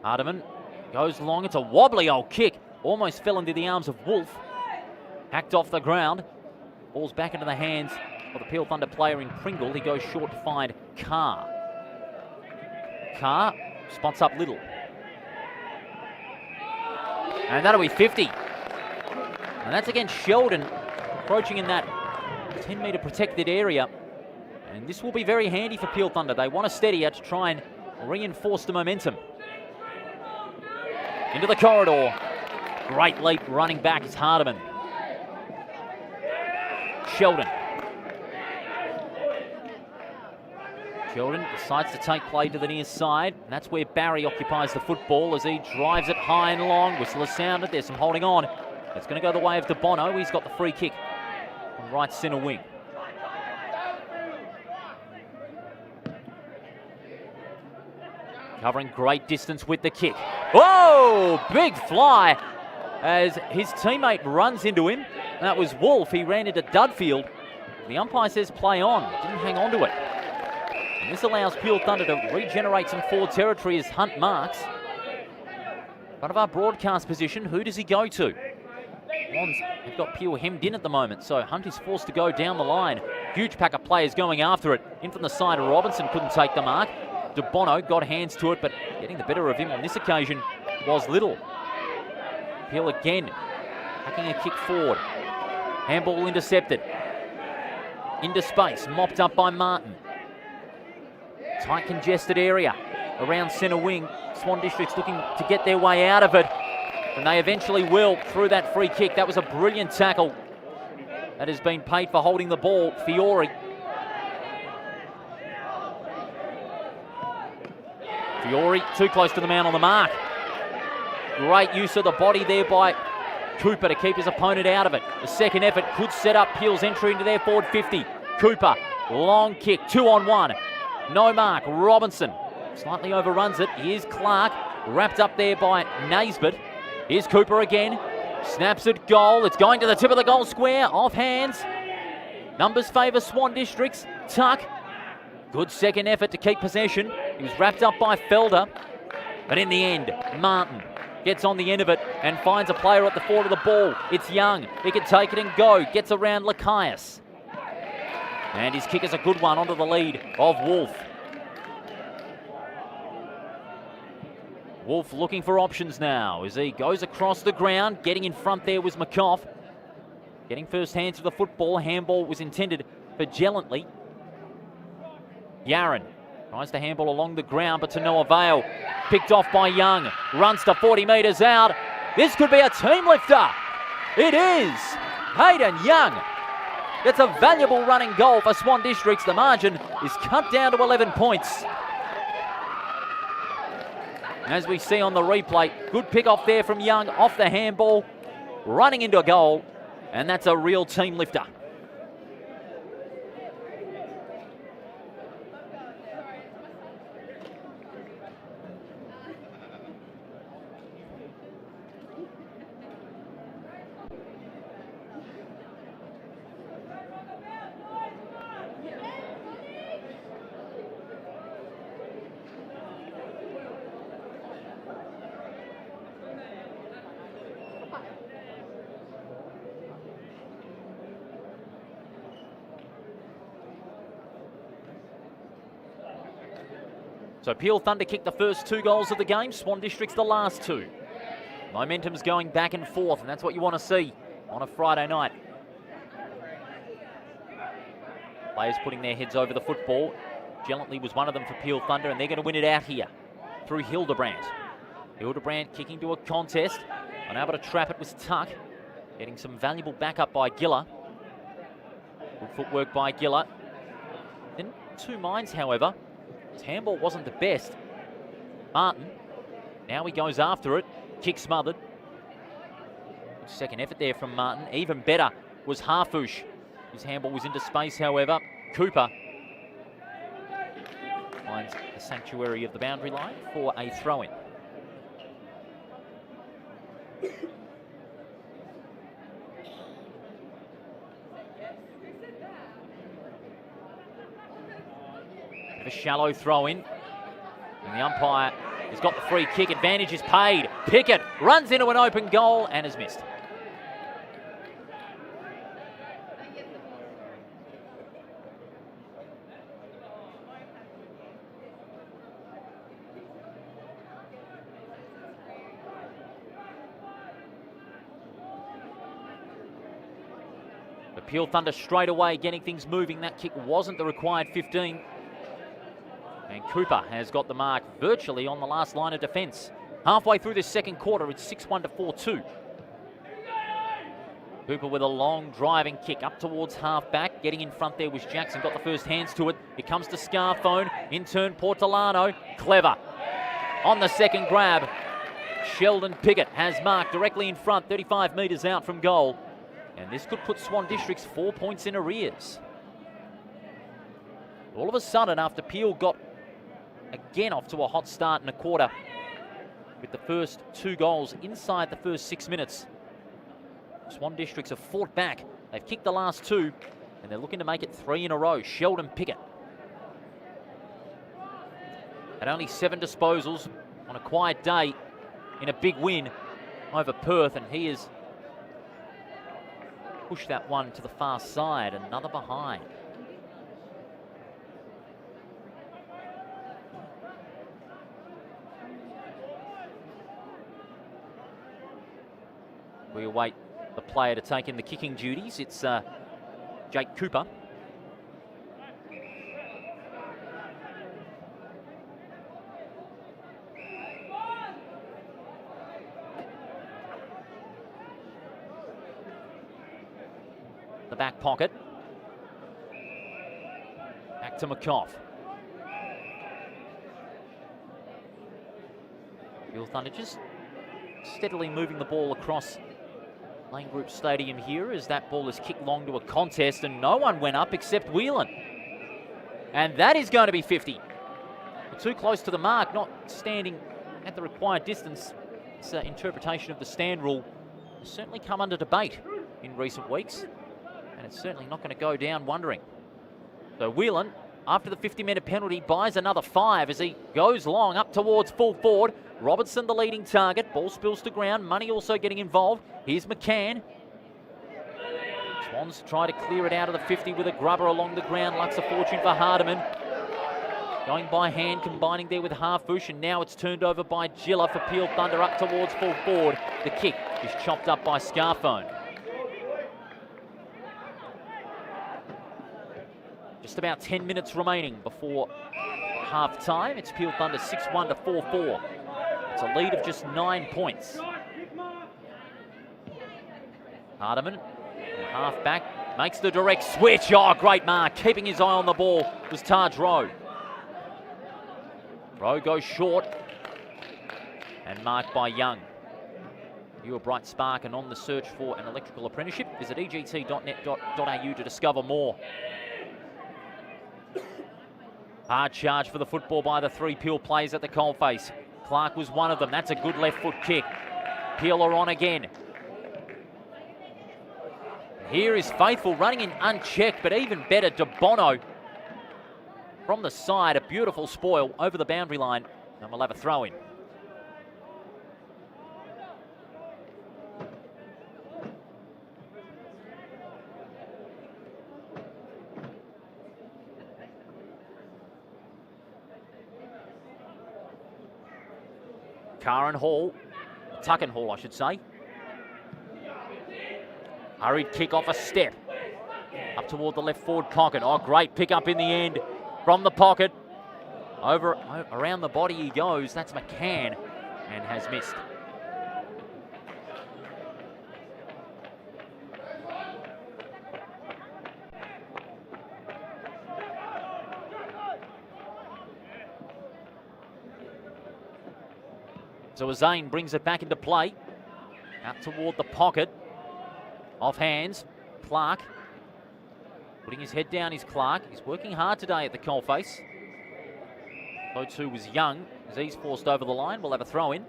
Hardiman goes long. It's a wobbly old kick. Almost fell into the arms of Wolf. Hacked off the ground. Ball's back into the hands of the Peel Thunder player in Pringle. He goes short to find Carr. Carr spots up Little. And that'll be 50. And that's against Sheldon, approaching in that 10-metre protected area. And this will be very handy for Peel Thunder. They want a steadier to try and reinforce the momentum. Into the corridor. Great leap running back is Hardiman. Sheldon. Sheldon decides to take play to the near side. And that's where Barry occupies the football as he drives it high and long. Whistle is sounded. There's some holding on. It's going to go the way of De Bono. He's got the free kick on right centre wing. Covering great distance with the kick. Whoa! Big fly as his teammate runs into him. That was Wolf. He ran into Dudfield. The umpire says play on. Didn't hang on to it. And this allows Peel Thunder to regenerate some forward territory as Hunt marks. Front of our broadcast position, who does he go to? Swans have got Peel hemmed in at the moment, so Hunt is forced to go down the line. Huge pack of players going after it. In from the side of Robinson, couldn't take the mark. De Bono got hands to it, but getting the better of him on this occasion was Little. Peel again, hacking a kick forward. Handball intercepted. Into space, mopped up by Martin. Tight congested area around centre wing. Swan Districts looking to get their way out of it. And they eventually will through that free kick. That was a brilliant tackle. That has been paid for holding the ball. Fiore. Fiore too close to the man on the mark. Great use of the body there by Cooper to keep his opponent out of it. The second effort could set up Peel's entry into their forward 50. Cooper, long kick, 2-on-1. No mark, Robinson slightly overruns it. Here's Clark, wrapped up there by Naisbitt. Here's Cooper again, snaps it, goal. It's going to the tip of the goal square, off hands. Numbers favour Swan Districts. Tuck, good second effort to keep possession. He was wrapped up by Felder, but in the end, Martin gets on the end of it and finds a player at the forward of the ball. It's Young. He can take it and go. Gets around Lakias. And his kick is a good one onto the lead of Wolf. Wolf looking for options now as he goes across the ground. Getting in front there was McCoff. Getting first hands to the football. Handball was intended for Gellantly. Yaron tries to handball along the ground, but to no avail. Picked off by Young. Runs to 40 metres out. This could be a team lifter. It is. Hayden Young. That's a valuable running goal for Swan Districts. The margin is cut down to 11 points. As we see on the replay, good pick off there from Young off the handball, running into a goal, and that's a real team lifter. So Peel Thunder kicked the first 2 goals of the game, Swan Districts the last 2. Momentum's going back and forth, and that's what you want to see on a Friday night. Players putting their heads over the football. Gellantly was one of them for Peel Thunder, and they're going to win it out here through Hildebrandt. Hildebrandt kicking to a contest, unable to trap it was Tuck. Getting some valuable backup by Giller. Good footwork by Giller. In 2 minds, however. His handball wasn't the best. Martin, now he goes after it. Kick smothered. Good second effort there from Martin. Even better was Harfouche. His handball was into space, however. Cooper finds the sanctuary of the boundary line for a throw-in. A shallow throw-in. And the umpire has got the free kick. Advantage is paid. Pickett runs into an open goal and has missed. The Peel Thunder straight away getting things moving. That kick wasn't the required 15. And Cooper has got the mark virtually on the last line of defence. Halfway through this second quarter, it's 6-1 to 4-2. Cooper with a long driving kick up towards half-back. Getting in front there was Jackson, got the first hands to it. It comes to Scarphone. In turn, Portolano. Clever. On the second grab, Sheldon Pickett has marked directly in front, 35 metres out from goal. And this could put Swan Districts 4 points in arrears. All of a sudden, after Peel got again off to a hot start in a quarter with the first 2 goals inside the first 6 minutes, Swan Districts have fought back. They've kicked the last 2 and they're looking to make it 3 in a row. Sheldon Pickett had only 7 disposals on a quiet day in a big win over Perth, and he has pushed that one to the far side. Another behind. We await the player to take in the kicking duties. It's Jake Cooper. The back pocket. Back to McCoff. Peel Thunder just steadily moving the ball across Lane Group Stadium here as that ball is kicked long to a contest and no one went up except Whelan. And that is going to be 50. Too close to the mark, not standing at the required distance. This interpretation of the stand rule has certainly come under debate in recent weeks, and it's certainly not going to go down wondering. So Whelan after the 50-minute penalty, buys another 5 as he goes long up towards full forward. Robertson the leading target. Ball spills to ground. Money also getting involved. Here's McCann. Swans try to clear it out of the 50 with a grubber along the ground. Lux a fortune for Hardiman. Going by hand, combining there with Harfush, and now it's turned over by Giller for Peel Thunder up towards full forward. The kick is chopped up by Scarphone. Just about 10 minutes remaining before half time. It's Peel Thunder 6-1 to 4-4. It's a lead of just 9 points. Hardiman, half back, makes the direct switch. Oh, great mark. Keeping his eye on the ball was Taj Rowe. Rowe goes short and marked by Young. You a bright spark and on the search for an electrical apprenticeship? Visit egt.net.au to discover more. Hard charge for the football by the 3 Peel players at the coalface. Clark was one of them. That's a good left foot kick. Peel are on again. Here is Faithful running in unchecked, but even better, De Bono from the side. A beautiful spoil over the boundary line, and we'll have a throw in. Tucken Hall, I should say. Hurried kick off a step. Up toward the left forward pocket. Oh, great pick up in the end from the pocket. Around the body he goes. That's McCann, and has missed. So Azane brings it back into play. Out toward the pocket. Off hands. Clark. Putting his head down is Clark. He's working hard today at the coalface. So too was Young as he's forced over the line. We'll have a throw in.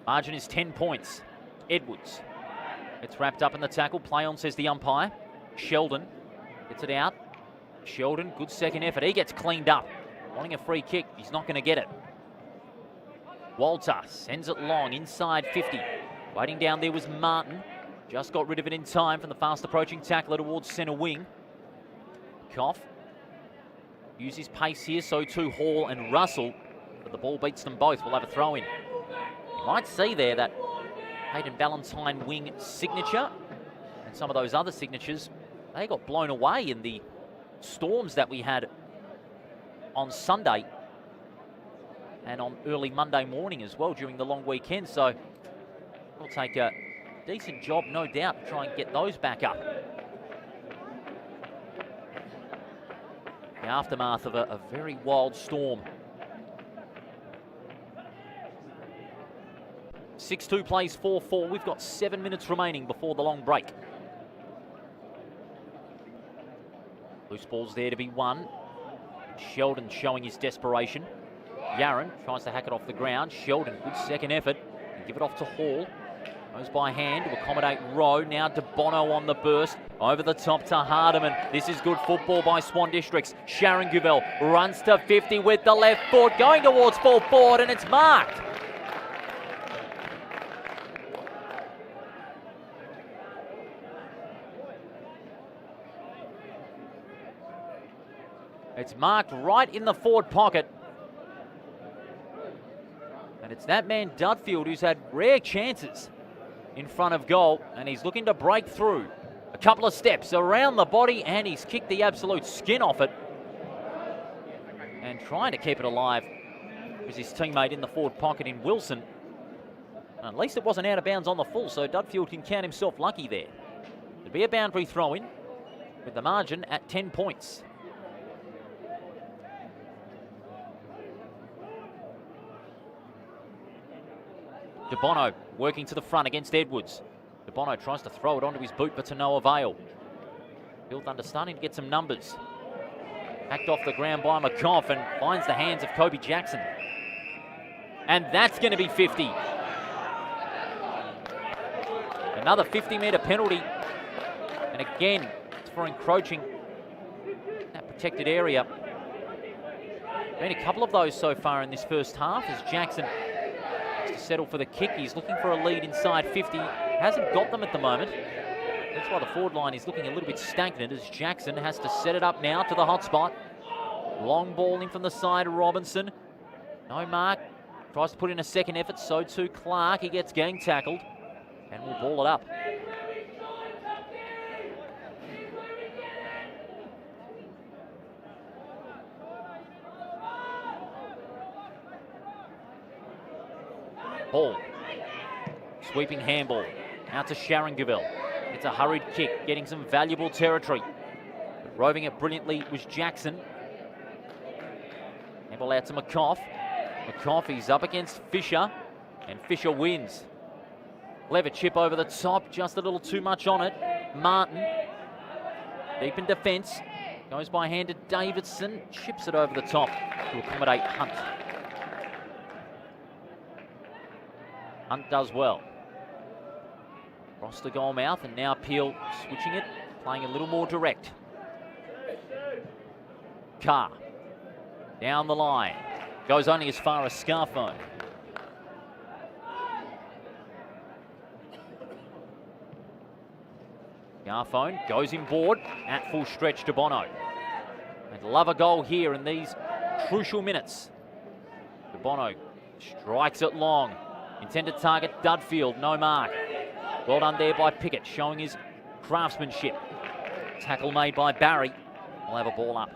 Margin is 10 points. Edwards. It's wrapped up in the tackle. Play on, says the umpire. Sheldon gets it out. Sheldon, good second effort. He gets cleaned up. Wanting a free kick. He's not going to get it. Walter sends it long inside 50. Waiting down there was Martin. Just got rid of it in time from the fast approaching tackler towards centre wing. Koff uses pace here, so too Hall and Russell. But the ball beats them both. We'll have a throw in. You might see there that Hayden Valentine wing signature and some of those other signatures, they got blown away in the storms that we had on Sunday and on early Monday morning as well during the long weekend. So we'll take a decent job, no doubt, to try and get those back up. The aftermath of a very wild storm. 6-2 plays 4-4. We've got 7 minutes remaining before the long break. Loose ball's there to be won. Sheldon showing his desperation. Yaron tries to hack it off the ground. Sheldon, good second effort. Give it off to Hall. Goes by hand to accommodate Rowe. Now De Bono on the burst. Over the top to Hardiman. This is good football by Swan Districts. Sharon Guvell runs to 50 with the left foot. Going towards full forward, and it's marked. It's marked right in the forward pocket. And it's that man Dudfield who's had rare chances in front of goal, and he's looking to break through. A couple of steps around the body, and he's kicked the absolute skin off it. And trying to keep it alive was his teammate in the forward pocket in Wilson. And at least it wasn't out of bounds on the full, so Dudfield can count himself lucky there. It'll be a boundary throw-in with the margin at 10 points. De Bono working to the front against Edwards. De Bono tries to throw it onto his boot, but to no avail. Peel Thunder starting to get some numbers. Hacked off the ground by McCoff and finds the hands of Kobe Jackson. And that's going to be 50. Another 50-metre penalty. And again, it's for encroaching that protected area. Been a couple of those so far in this first half as Jackson has to settle for the kick. He's looking for a lead inside 50. Hasn't got them at the moment. That's why the forward line is looking a little bit stagnant as Jackson has to set it up now to the hot spot. Long ball in from the side of Robinson. No mark. Tries to put in a second effort, so too Clark. He gets gang tackled and will ball it up. Hall. Sweeping handball. Out to Sharon-Gaville. It's a hurried kick, getting some valuable territory. But roving it brilliantly was Jackson. Handball out to McCoff. McCoff, he's up against Fisher, and Fisher wins. Clever chip over the top, just a little too much on it. Martin, deep in defence, goes by hand to Davidson, chips it over the top to accommodate Hunt. Hunt does well. Across the goal mouth, and now Peel switching it, playing a little more direct. Carr, down the line. Goes only as far as Scarphone. Scarphone goes inboard at full stretch to Bono. They'd love a goal here in these crucial minutes. De Bono strikes it long. Intended target Dudfield, no mark. Well done there by Pickett, showing his craftsmanship. Tackle made by Barry. We'll have a ball up.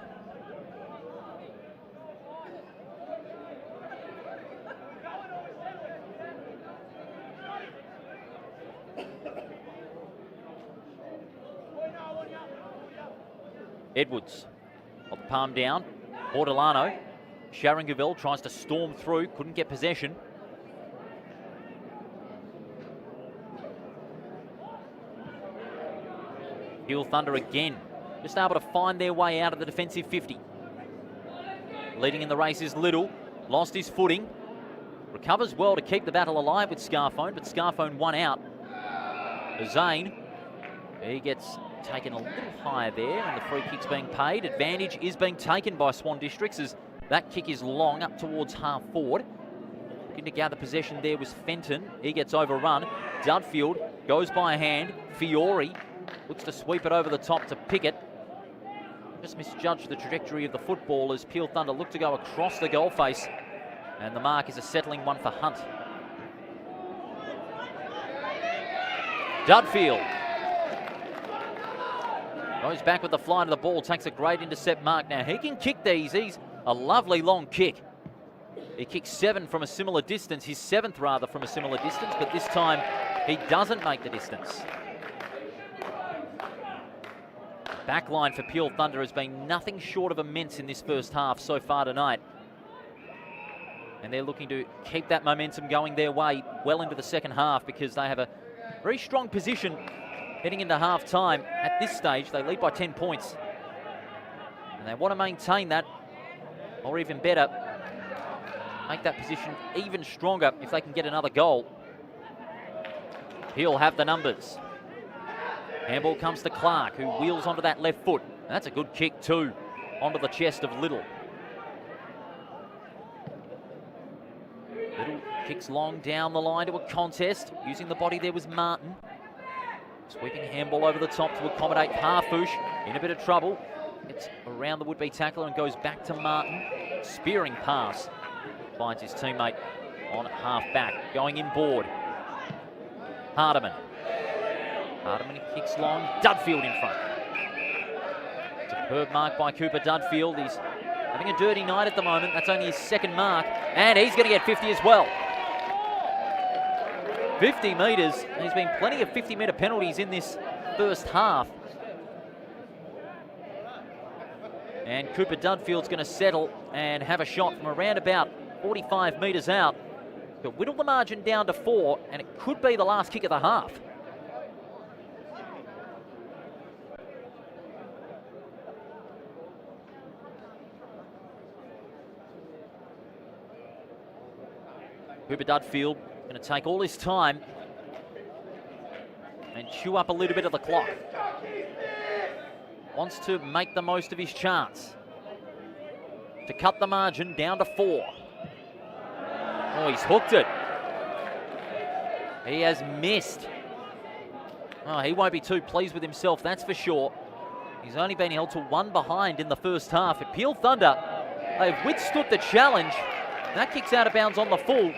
Edwards, got the palm down. Ortolano. Sharon-Gaville tries to storm through, couldn't get possession. Peel Thunder again, just able to find their way out of the defensive 50. Leading in the race is Little, lost his footing. Recovers well to keep the battle alive with Scarphone, but Scarphone won out. Zane, he gets taken a little higher there, and the free kick's being paid. Advantage is being taken by Swan Districts as that kick is long up towards half forward. Looking to gather possession there was Fenton. He gets overrun. Dudfield goes by hand. Fiore looks to sweep it over the top to Pickett. Just misjudged the trajectory of the football as Peel Thunder look to go across the goal face, and the mark is a settling one for Hunt. Dudfield goes back with the fly to the ball, takes a great intercept mark. Now he can kick these. He's a lovely long kick. He kicks 7 from a similar distance, his 7th rather from a similar distance, but this time he doesn't make the distance. Backline for Peel Thunder has been nothing short of immense in this first half so far tonight. And they're looking to keep that momentum going their way well into the second half because they have a very strong position heading into half time. At this stage, they lead by 10 points. And they want to maintain that, or even better, make that position even stronger if they can get another goal. He'll have the numbers. Handball comes to Clark, who wheels onto that left foot. And that's a good kick too, onto the chest of Little. Little kicks long down the line to a contest. Using the body there was Martin. Sweeping handball over the top to accommodate Harfouche. In a bit of trouble. Gets around the would-be tackler and goes back to Martin. Spearing pass. Finds his teammate on half-back. Going inboard. Hardiman. Hardiman kicks long. Dudfield in front. Superb mark by Cooper Dudfield. He's having a dirty night at the moment. That's only his 2nd mark. And he's going to get 50 as well. 50 metres. There's been plenty of 50-metre penalties in this first half. And Cooper Dudfield's going to settle and have a shot from around about 45 metres out. But whittle the margin down to 4, and it could be the last kick of the half. Cooper Dudfield going to take all his time and chew up a little bit of the clock. Wants to make the most of his chance to cut the margin down to 4. Oh, he's hooked it. He has missed. Oh, he won't be too pleased with himself, that's for sure. He's only been held to 1 behind in the first half. At Peel Thunder, they've withstood the challenge. That kicks out of bounds on the full.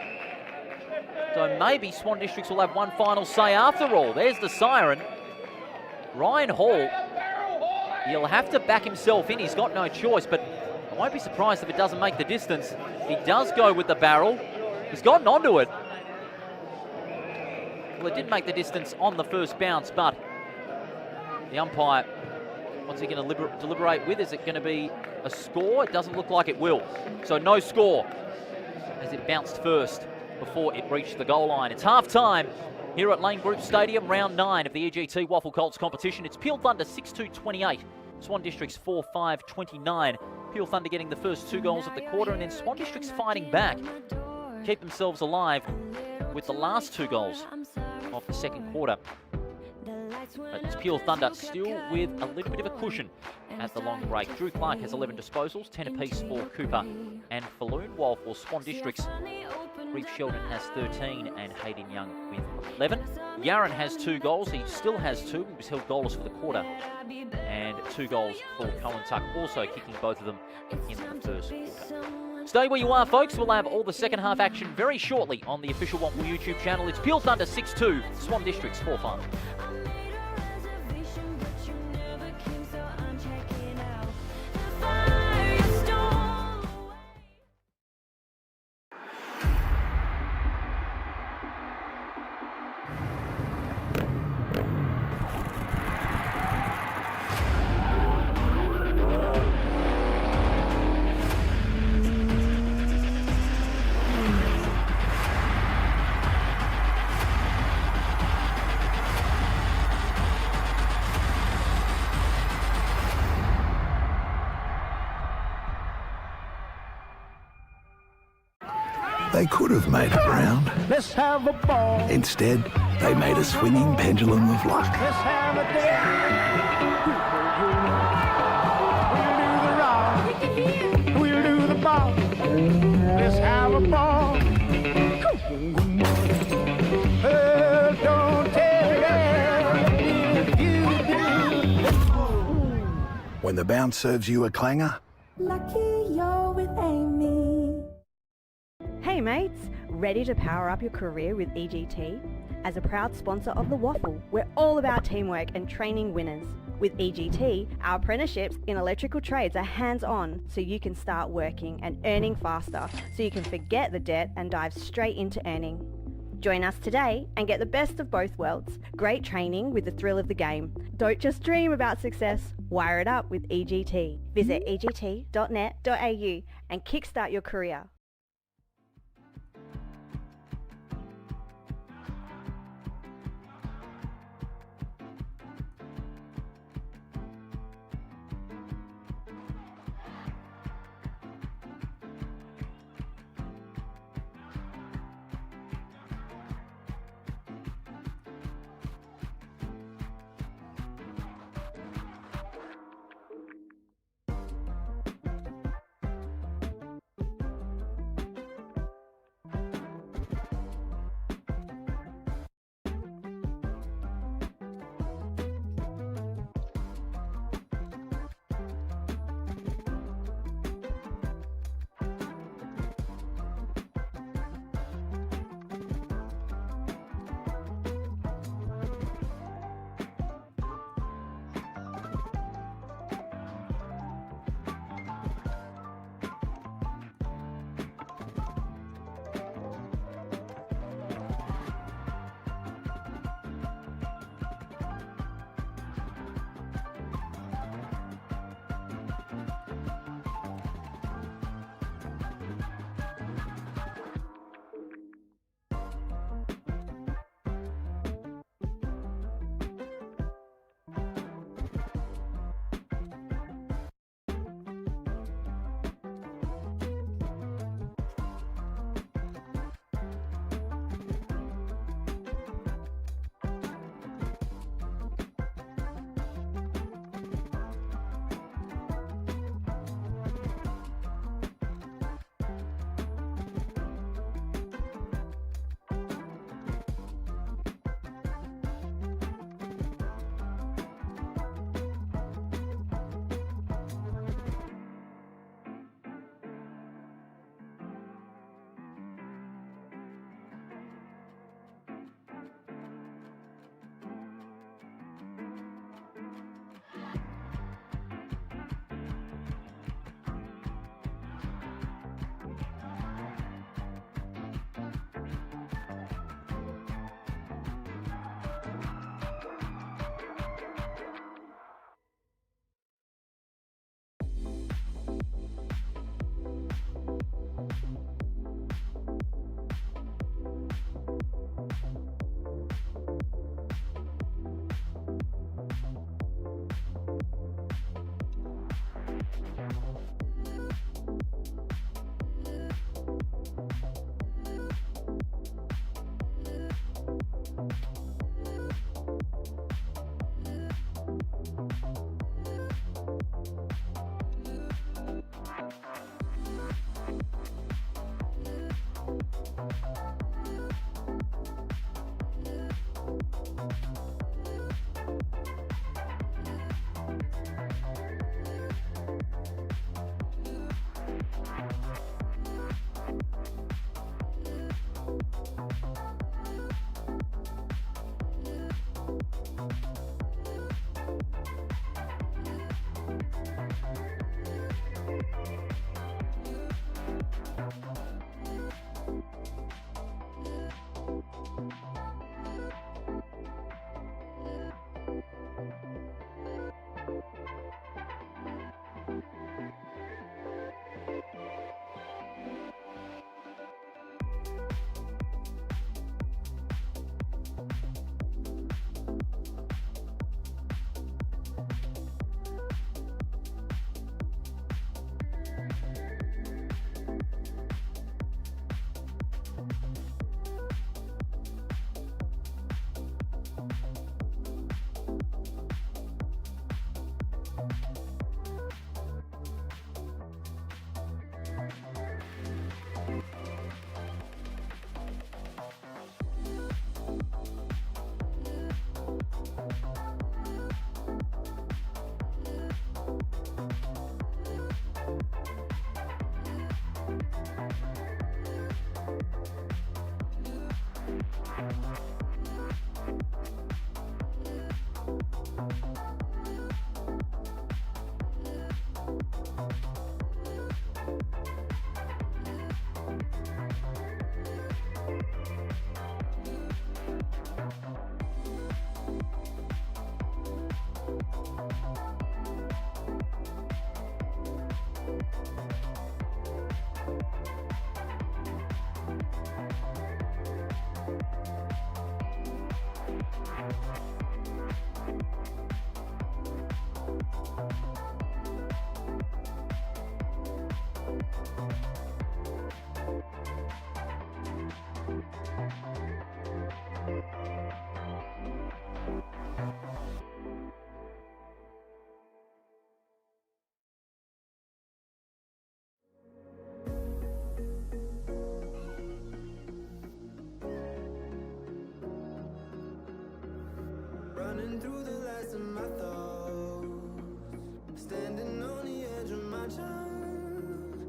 So maybe Swan Districts will have one final say after all. There's the siren. Ryan Hall, he'll have to back himself in. He's got no choice, but I won't be surprised if it doesn't make the distance. He does go with the barrel. He's gotten onto it. Well, it did make the distance on the first bounce, but the umpire, what's he going to deliberate with? Is it going to be a score? It doesn't look like it will. So no score as it bounced first before it reached the goal line. It's half-time here at Lane Group Stadium, round 9 of the EGT WAFL Colts competition. It's Peel Thunder 6-2-28, Swan Districts 4-5-29. Peel Thunder getting the first 2 goals of the quarter, and then Swan Districts fighting back, keep themselves alive with the last 2 goals of the second quarter. But it's Peel Thunder still with a little bit of a cushion at the long break. Drew Clark has 11 disposals, 10 apiece for Cooper and Falloon, while for Swan Districts, Reeve Sheldon has 13 and Hayden Young with 11. Yaron has 2 goals. He still has 2. He was held goalless for the quarter. And 2 goals for Colin Tuck, also kicking both of them in the first quarter. Stay where you are, folks. We'll have all the second half action very shortly on the official WAFL YouTube channel. It's Peel Thunder 6-2, Swan Districts 4-5. They could have made it round. Let's have a ball. Instead, they made a swinging pendulum of luck. Let's have a day. We'll do the rock. We'll do the ball. Let's have a ball. Oh, don't tell me if you do. When the bounce serves you a clanger, Lucky you're with Amy. Hey mates, ready to power up your career with EGT? As a proud sponsor of the WAFL, we're all about teamwork and training winners. With EGT, our apprenticeships in electrical trades are hands-on, so you can start working and earning faster, so you can forget the debt and dive straight into earning. Join us today and get the best of both worlds. Great training with the thrill of the game. Don't just dream about success, wire it up with EGT. Visit egt.net.au and kickstart your career. Running through the last of my thoughts, standing on the edge of my time.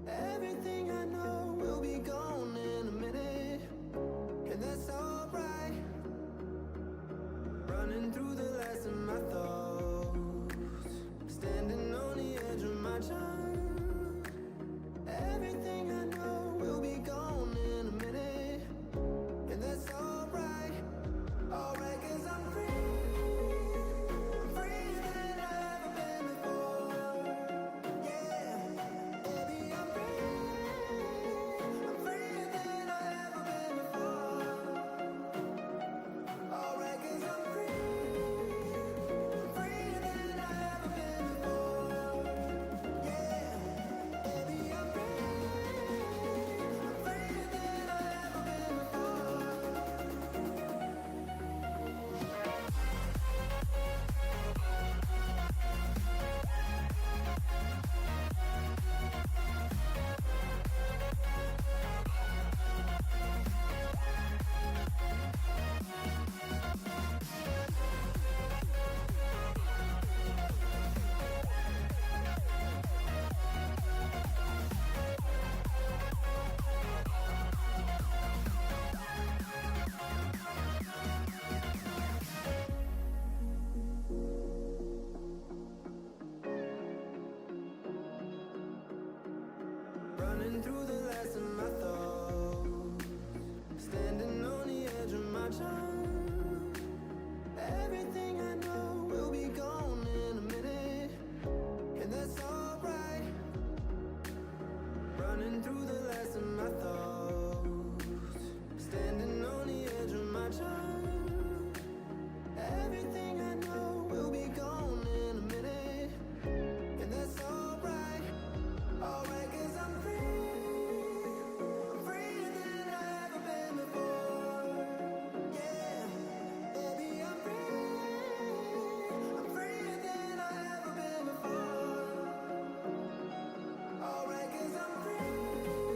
Everything I know will be gone in a minute, and that's alright. Running through the last of my thoughts, standing on the edge of my time. Everything I know will be gone in a minute, and that's alright. Alright, 'cause I'm free. Running through the last of my thoughts, standing on the edge of my time. Everything I know will be gone in a minute, and that's alright. Running through the last of my thoughts, standing on the edge of my time. Everything I know will be gone in a minute, and that's alright. Alright, 'cause I'm free. Alright, 'cause I'm free.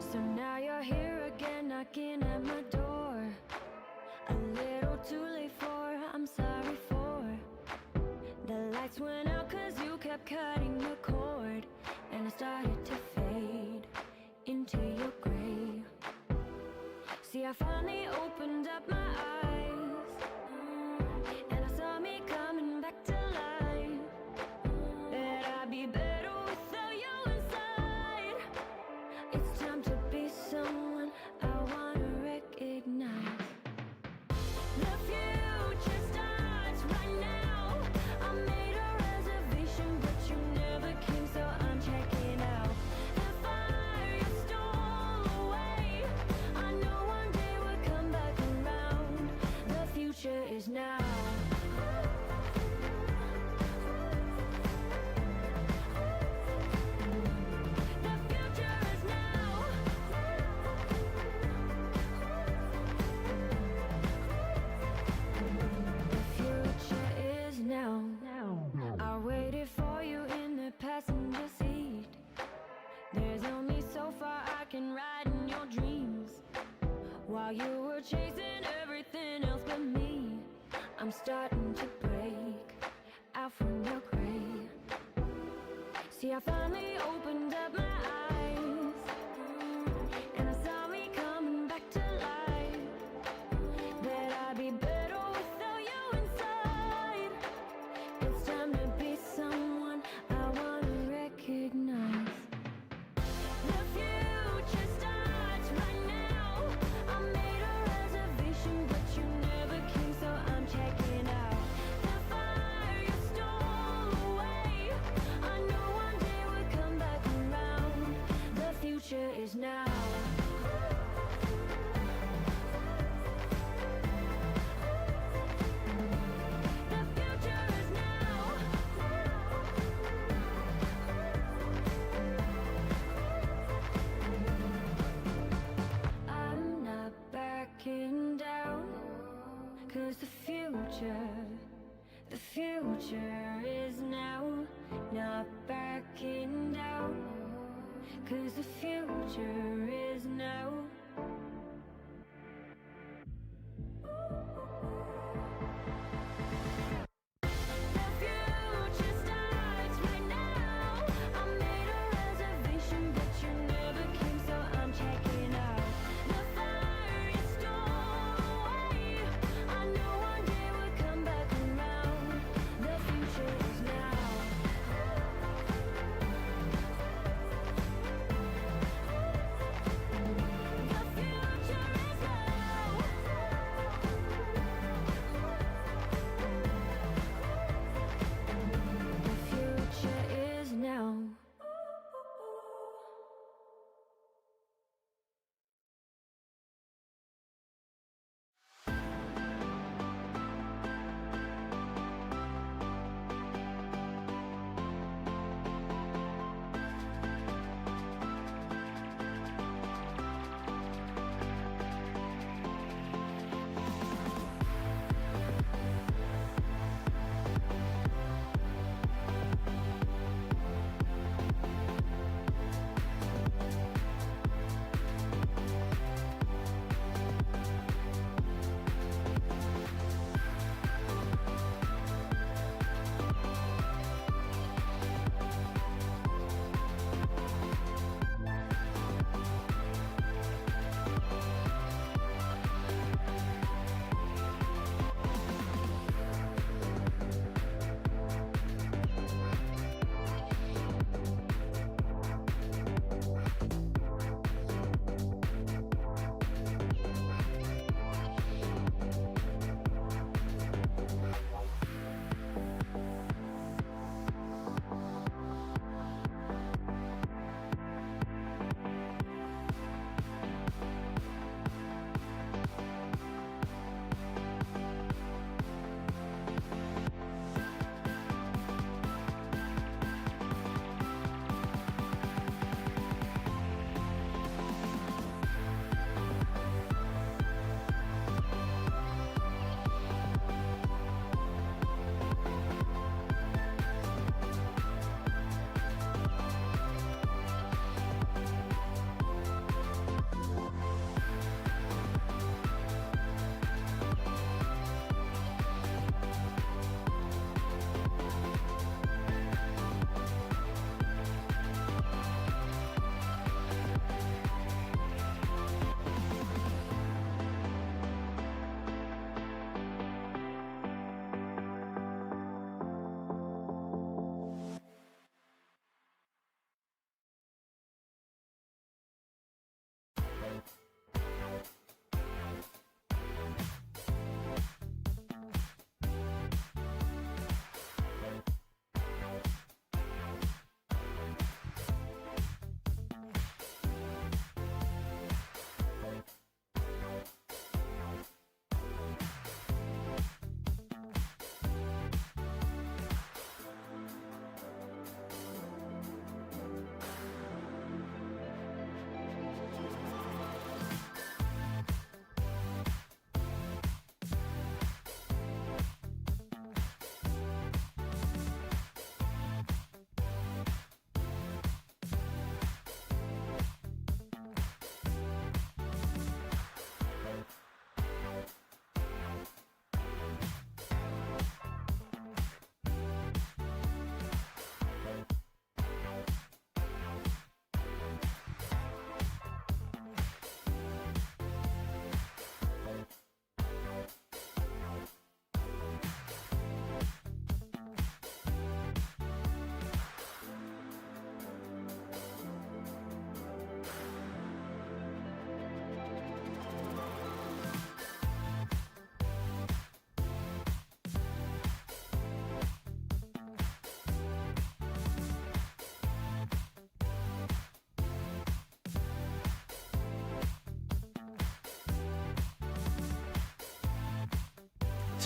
So now you're here again, knocking at my door. A little too late for, I'm sorry for. The lights went out cause you kept cutting the cord. And I started to fade into your gray. See, I finally opened up my eyes, and I saw me coming back to life. That I'd be better without you inside. It's time to be someone I wanna recognize. The future starts right now. I made a reservation, but you never came, so I'm checking out. The fire you stole away, I know one day we'll come back around. The future is now. The future is now. The future is now. I waited for you in the passenger seat. There's only so far I can ride in your dreams. While you were chasing everything else but me, I'm starting to break out from your gray. See, I finally opened up my eyes, and I saw me coming back to life. That I'd be better without you inside. It's time to be someone I wanna recognize. The future starts right now. I made a reservation, but you never came, so I'm checking out. The fire you stole away, I know one day we'll come back around. The future is now. The future is now. I'm not backing down, cause the future is now. Not backing down, cause the future is now. The future starts right now. I made a reservation, but you never came, so I'm checking out. The fire you stole away, I know one day we'll come back around. The future is now. The future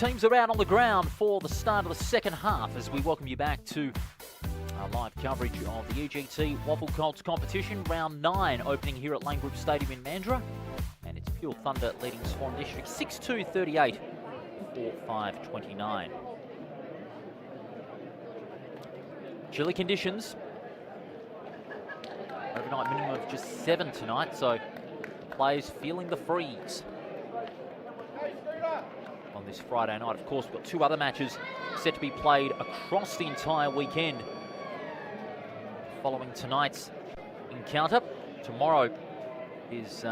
teams are out on the ground for the start of the second half as we welcome you back to our live coverage of the EGT WAFL Colts competition. Round 9 opening here at Lane Group Stadium in Mandurah. And it's Pure Thunder leading Swan District 6-2-38 4-5-29. Chilly conditions. Overnight minimum of just 7 tonight, so players feeling the freeze on this Friday night. Of course, we've got 2 other matches set to be played across the entire weekend following tonight's encounter. Tomorrow is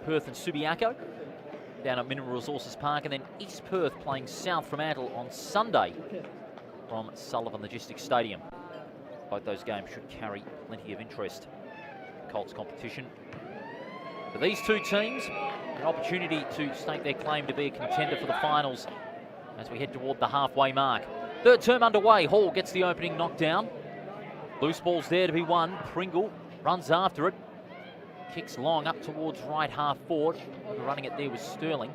Perth and Subiaco down at Mineral Resources Park, and then East Perth playing South Fremantle on Sunday from Sullivan Logistics Stadium. Both those games should carry plenty of interest. Colts competition. For these 2 teams, an opportunity to stake their claim to be a contender for the finals as we head toward the halfway mark. Third term underway. Hall gets the opening knockdown. Loose ball's there to be won. Pringle runs after it. Kicks long up towards right half forward. Running it there was Sterling.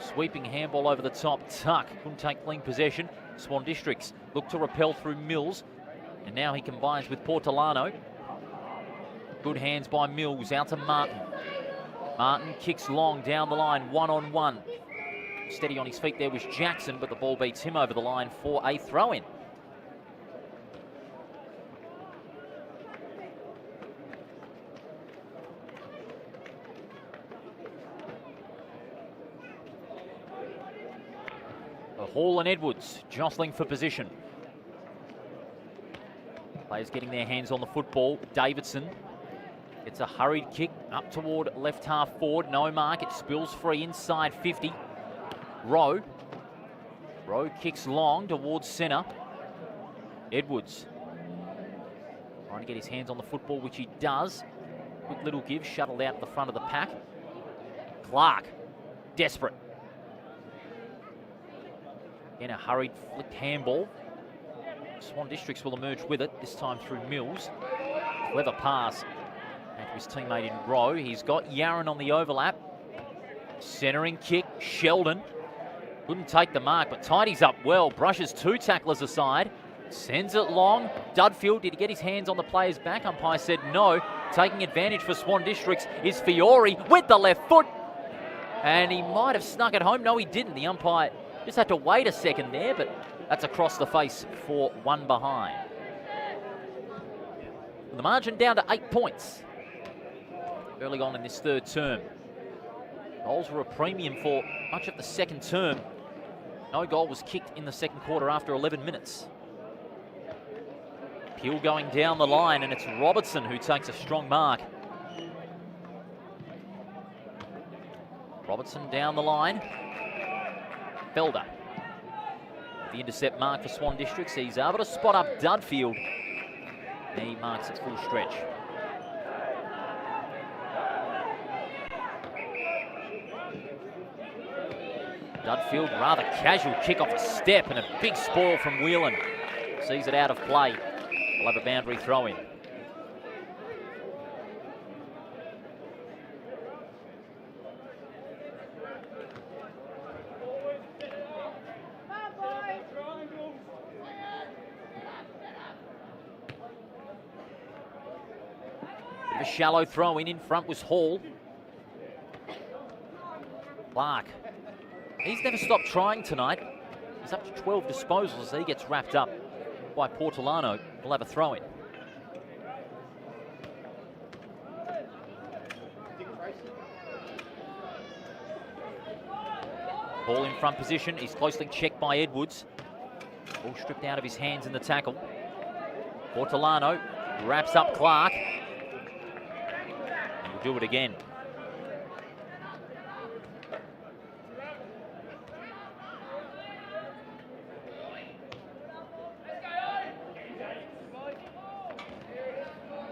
Sweeping handball over the top. Tuck couldn't take clean possession. Swan Districts look to repel through Mills. And now he combines with Portolano. Good hands by Mills out to Martin. Martin kicks long down the line, 1-on-1. Steady on his feet there was Jackson, but the ball beats him over the line for a throw-in. Hall and Edwards jostling for position. Players getting their hands on the football. Davidson gets a hurried kick up toward left half forward. No mark. It spills free inside 50. Rowe kicks long towards centre. Edwards trying to get his hands on the football, which he does. Quick little give, shuttled out the front of the pack. Clark, desperate. In a hurried flicked handball. Swan Districts will emerge with it, this time through Mills. Clever pass to his teammate in Rowe. He's got Yaron on the overlap. Centering kick, Sheldon. Couldn't take the mark, but tidies up well. Brushes 2 tacklers aside. Sends it long. Dudfield, did he get his hands on the player's back? Umpire said no. Taking advantage for Swan Districts is Fiore with the left foot. And he might have snuck it home. No, he didn't. The umpire just had to wait a second there, but that's across the face for 1 behind. The margin down to 8 points early on in this third term. Goals were a premium for much of the second term. No goal was kicked in the second quarter after 11 minutes. Peel going down the line, and it's Robertson who takes a strong mark. Robertson down the line. Felder. The intercept mark for Swan Districts. He's able to spot up Dudfield. He marks it full stretch. Dudfield, rather casual kick off a step, and a big spoil from Whelan. Sees it out of play. We'll have a boundary throw in. A shallow throw in front was Hall. Clark. He's never stopped trying tonight. He's up to 12 disposals as he gets wrapped up by Portolano. We'll have a throw in. Ball in front position. He's closely checked by Edwards. Ball stripped out of his hands in the tackle. Portolano wraps up Clark. Do it again.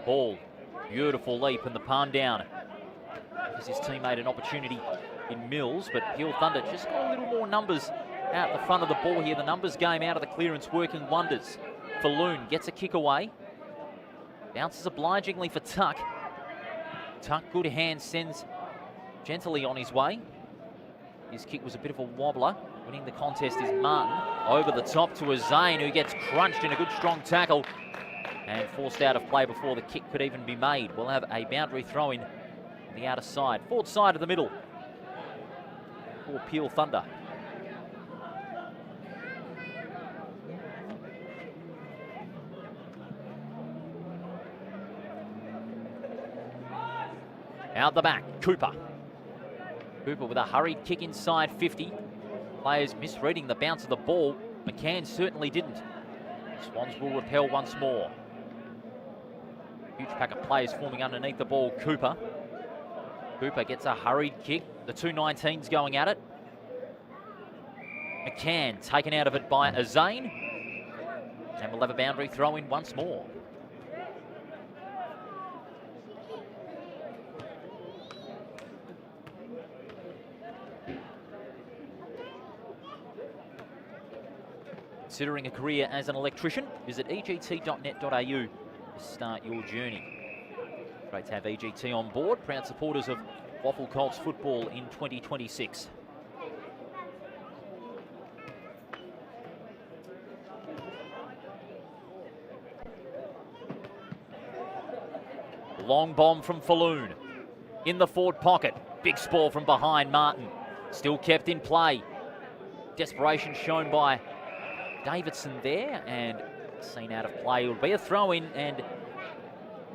Ball, beautiful leap and the palm down. Gives his teammate an opportunity in Mills, but Pure Thunder just got a little more numbers out the front of the ball here. The numbers game out of the clearance working wonders. Falloon gets a kick away. Bounces obligingly for Tuck. Tuck, good hand, sends gently on his way. His kick was a bit of a wobbler. Winning the contest is Martin. Over the top to a Zane, who gets crunched in a good strong tackle and forced out of play before the kick could even be made. We'll have a boundary throw in on the outer side. Forward side of the middle for Peel Thunder. Out the back, Cooper. Cooper with a hurried kick inside 50. Players misreading the bounce of the ball. McCann certainly didn't. Swans will repel once more. Huge pack of players forming underneath the ball. Cooper. Cooper gets a hurried kick. The 219's going at it. McCann taken out of it by Azane. And we'll have a boundary throw in once more. Considering a career as an electrician, visit egt.net.au to start your journey. Great to have EGT on board, proud supporters of WAFL Colts football in 2026. Long bomb from Falloon. In the forward pocket. Big spore from behind Martin. Still kept in play. Desperation shown by Davidson there, and seen out of play. It will be a throw-in, and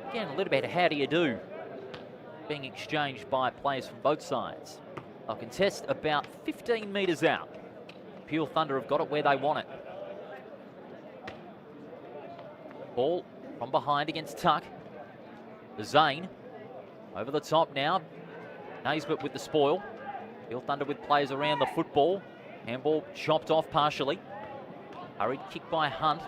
again, a little bit of how do you do being exchanged by players from both sides. They'll contest about 15 metres out. Peel Thunder have got it where they want it. Ball from behind against Tuck. Zane over the top now. Naismith with the spoil. Peel Thunder with players around the football. Handball chopped off partially. Hurried kick by Hunt.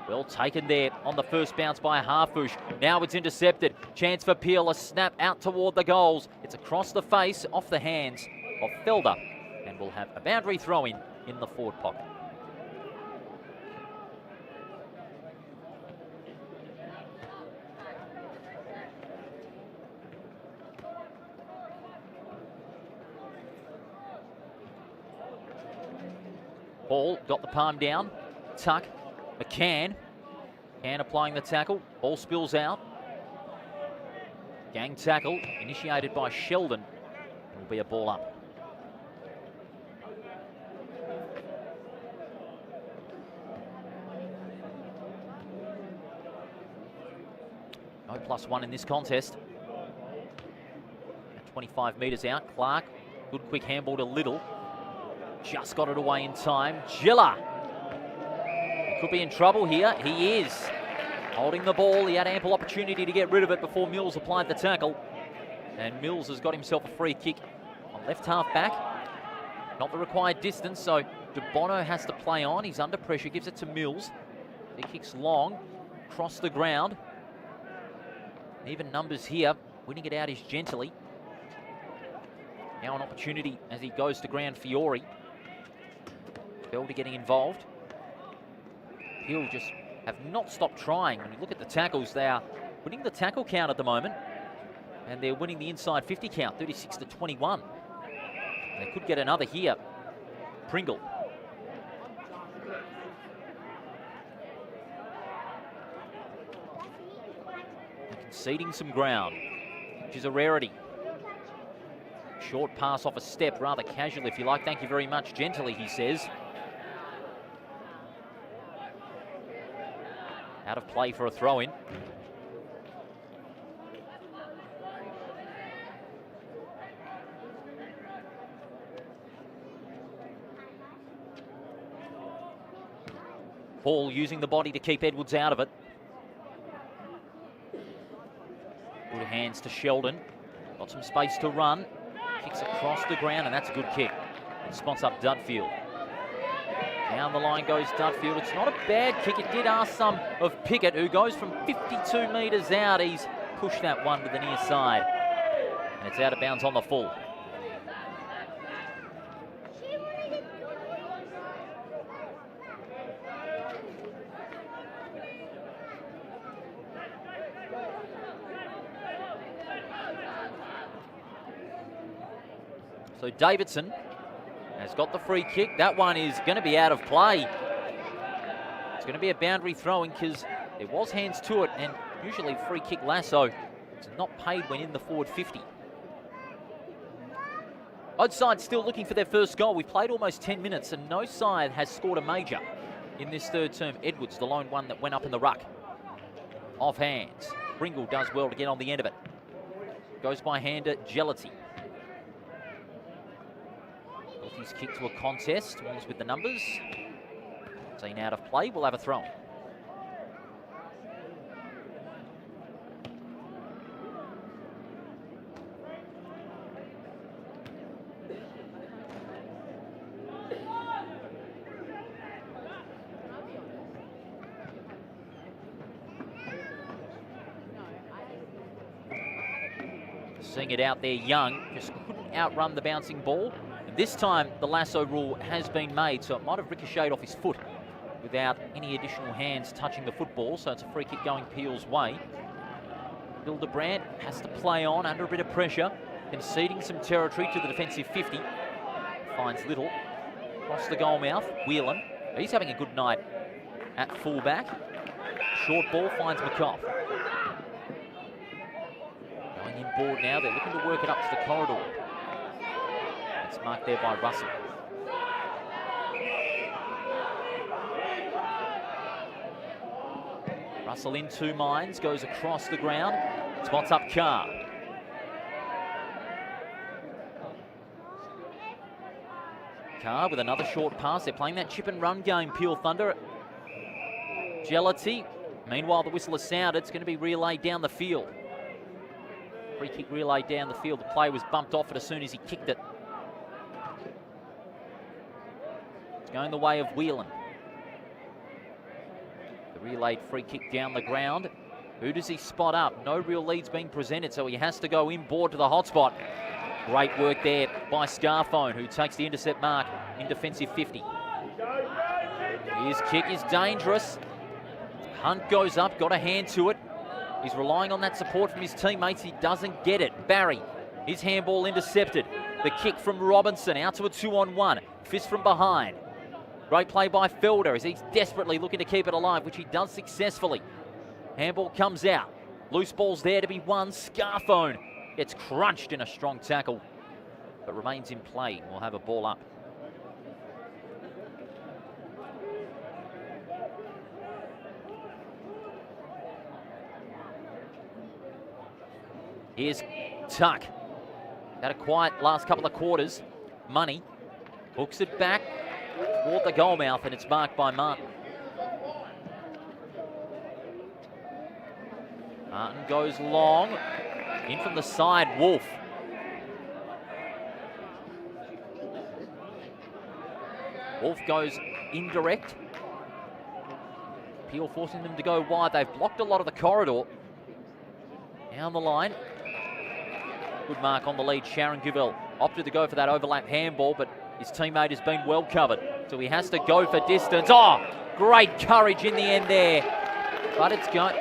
Well taken there on the first bounce by Harfush. Now it's intercepted. Chance for Peel. A snap out toward the goals. It's across the face, off the hands of Felder. And we'll have a boundary throw in the forward pocket. Ball got the palm down. Tuck, McCann applying the tackle. Ball spills out. Gang tackle initiated by Sheldon. It will be a ball up. No +1 in this contest. At 25 metres out, Clark, good quick handball to Little. Just got it away in time. Gilla. Could be in trouble here. He is. Holding the ball. He had ample opportunity to get rid of it before Mills applied the tackle. And Mills has got himself a free kick on left half back. Not the required distance, so De Bono has to play on. He's under pressure, gives it to Mills. He kicks long, across the ground. Even numbers here. Winning it out is Gentili. Now an opportunity as he goes to ground Fiore. Felder getting involved. Peel just have not stopped trying. When you look at the tackles, they are winning the tackle count at the moment. And they're winning the inside 50 count, 36-21. They could get another here. Pringle. They're conceding some ground, which is a rarity. Short pass off a step, rather casual if you like. Thank you very much, Gentili, he says. Out of play for a throw-in. Paul using the body to keep Edwards out of it. Good hands to Sheldon. Got some space to run. Kicks across the ground, and that's a good kick. It spots up Dudfield. Down the line goes Dudfield. It's not a bad kick. It did ask some of Pickett, who goes from 52 metres out. He's pushed that one to the near side. And it's out of bounds on the full. So Davidson has got the free kick. That one is going to be out of play. It's going to be a boundary throwing because there was hands to it, and usually free kick lasso is not paid when in the forward 50. Both sides still looking for their first goal. We've played almost 10 minutes and no side has scored a major in this third term. Edwards, the lone one that went up in the ruck. Off hands. Pringle does well to get on the end of it. Goes by hander, Gelati. Gelati's kick to a contest. One's with the numbers. Seen out of play. We'll have a throw. Seeing it out there, Young just couldn't outrun the bouncing ball. And this time, the lasso rule has been made, so it might have ricocheted off his foot without any additional hands touching the football. So it's a free kick going Peel's way. Hildebrand has to play on under a bit of pressure, conceding some territory to the defensive 50. Finds Little. Across the goal mouth, Whelan. He's having a good night at fullback. Short ball finds McCobb. Going inboard now, they're looking to work it up to the corridor. It's marked there by Russell. Russell in two minds, goes across the ground, spots up Carr. Carr with another short pass. They're playing that chip and run game, Peel Thunder. Gelati. Meanwhile, the whistle has sounded. It's going to be relayed down the field. Free kick relayed down the field. The play was bumped off it as soon as he kicked it. It's going the way of Whelan. The relayed free kick down the ground. Who does he spot up? No real leads being presented, so he has to go inboard to the hotspot. Great work there by Scarphone, who takes the intercept mark in defensive 50. His kick is dangerous. Hunt goes up, got a hand to it. He's relying on that support from his teammates. He doesn't get it. Barry, his handball intercepted. The kick from Robinson out to a 2-on-1. Fist from behind. Great play by Felder as he's desperately looking to keep it alive, which he does successfully. Handball comes out. Loose ball's there to be won. Scarphone gets crunched in a strong tackle, but remains in play. We'll have a ball up. Here's Tuck. Had a quiet last couple of quarters. Money hooks it back toward the goal mouth, and it's marked by Martin. Martin goes long. In from the side, Wolf. Wolf goes indirect. Peel forcing them to go wide. They've blocked a lot of the corridor. Down the line. Good mark on the lead. Sharon Guvell opted to go for that overlap handball, but his teammate has been well covered, so he has to go for distance. Oh, great courage in the end there. But it's going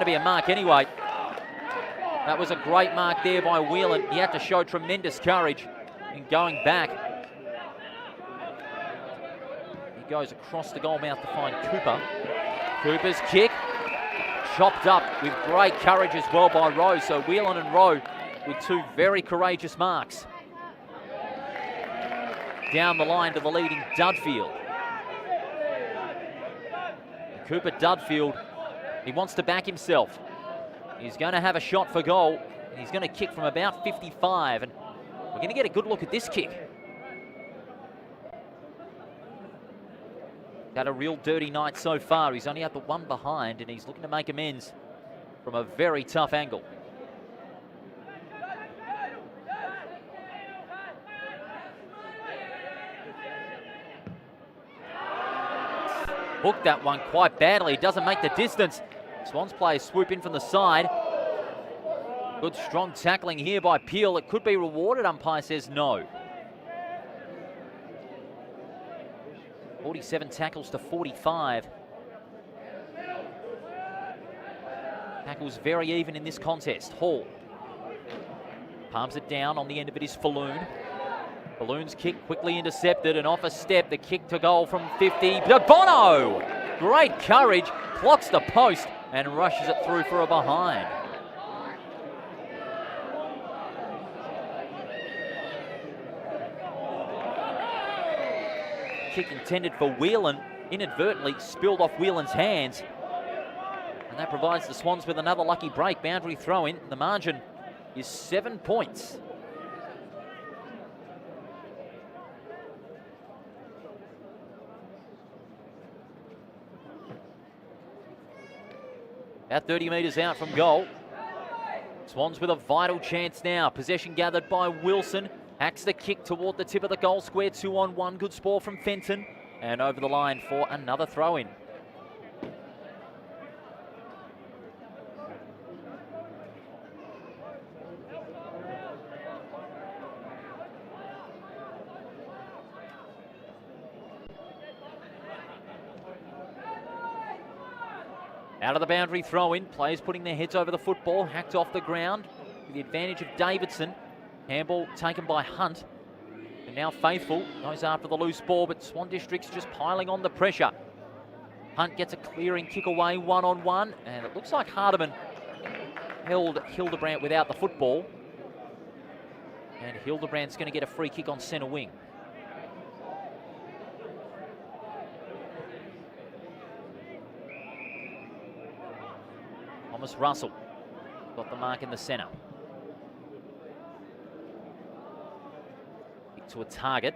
to be a mark anyway. That was a great mark there by Whelan. He had to show tremendous courage in going back. He goes across the goal mouth to find Cooper. Cooper's kick chopped up with great courage as well by Rowe. So Whelan and Rowe with two very courageous marks. Down the line to the leading Dudfield. Cooper Dudfield, he wants to back himself. He's going to have a shot for goal. And he's going to kick from about 55. And we're going to get a good look at this kick. Had a real dirty night so far. He's only up at one behind, and he's looking to make amends from a very tough angle. Hooked that one quite badly. He doesn't make the distance. Swans players swoop in from the side. Good strong tackling here by Peel. It could be rewarded. Umpire says no. 47 tackles to 45. Tackles very even in this contest. Hall palms it down. On the end of it is Falloon. Balloon's kick quickly intercepted and off a step. The kick to goal from 50. Bono! Great courage. Clocks the post and rushes it through for a behind. Kick intended for Whelan, inadvertently spilled off Whelan's hands. And that provides the Swans with another lucky break. Boundary throw in. The margin is 7 points. About 30 metres out from goal. Swans with a vital chance now. Possession gathered by Wilson. Hacks the kick toward the tip of the goal square. 2-on-1. Good spoil from Fenton. And over the line for another throw-in. Out of the boundary throw-in. Players putting their heads over the football. Hacked off the ground with the advantage of Davidson. Handball taken by Hunt. And now Faithful goes after the loose ball, but Swan District's just piling on the pressure. Hunt gets a clearing kick away, 1-on-1. And it looks like Hardiman held Hildebrandt without the football. And Hildebrandt's going to get a free kick on centre wing. Thomas Russell got the mark in the centre. Kick to a target.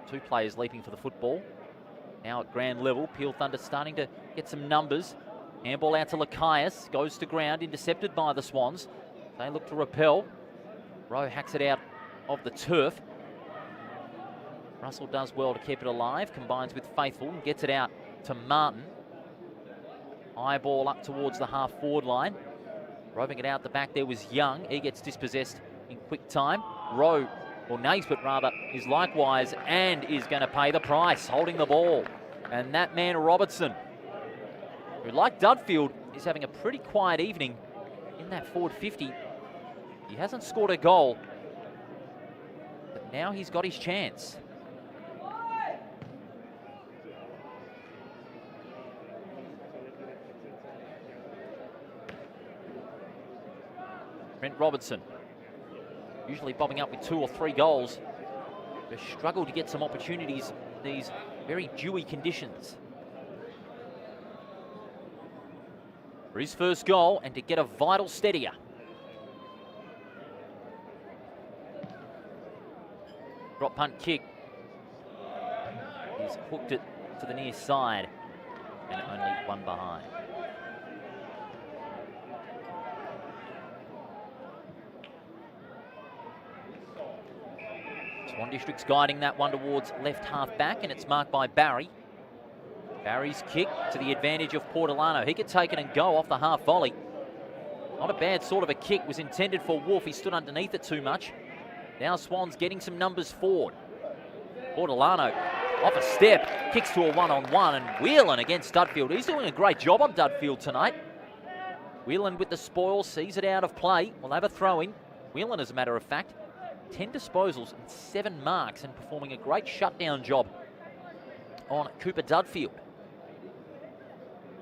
Two players leaping for the football. Now at ground level, Peel Thunder starting to get some numbers. Handball out to Lakias, goes to ground, intercepted by the Swans. They look to repel. Rowe hacks it out of the turf. Russell does well to keep it alive, combines with Faithful and gets it out to Martin. High ball up towards the half-forward line. Roving it out the back there was Young. He gets dispossessed in quick time. Rowe, or Naismith rather, is likewise and is going to pay the price, holding the ball. And that man, Robertson, who, like Dudfield, is having a pretty quiet evening in that forward 50. He hasn't scored a goal, but now he's got his chance. Brent Robertson, usually bobbing up with 2 or 3 goals, but struggled to get some opportunities in these very dewy conditions. For his first goal and to get a vital steadier. Drop punt kick. He's hooked it to the near side and only one behind. Swan District's guiding that one towards left half back, and it's marked by Barry. Barry's kick to the advantage of Portolano. He could take it and go off the half volley. Not a bad sort of a kick, was intended for Wolf. He stood underneath it too much. Now Swan's getting some numbers forward. Portolano off a step, kicks to a 1-on-1, and Whelan against Dudfield. He's doing a great job on Dudfield tonight. Whelan with the spoil, sees it out of play. We'll have a throw-in. Whelan, as a matter of fact, 10 disposals and 7 marks, and performing a great shutdown job on Cooper Dudfield.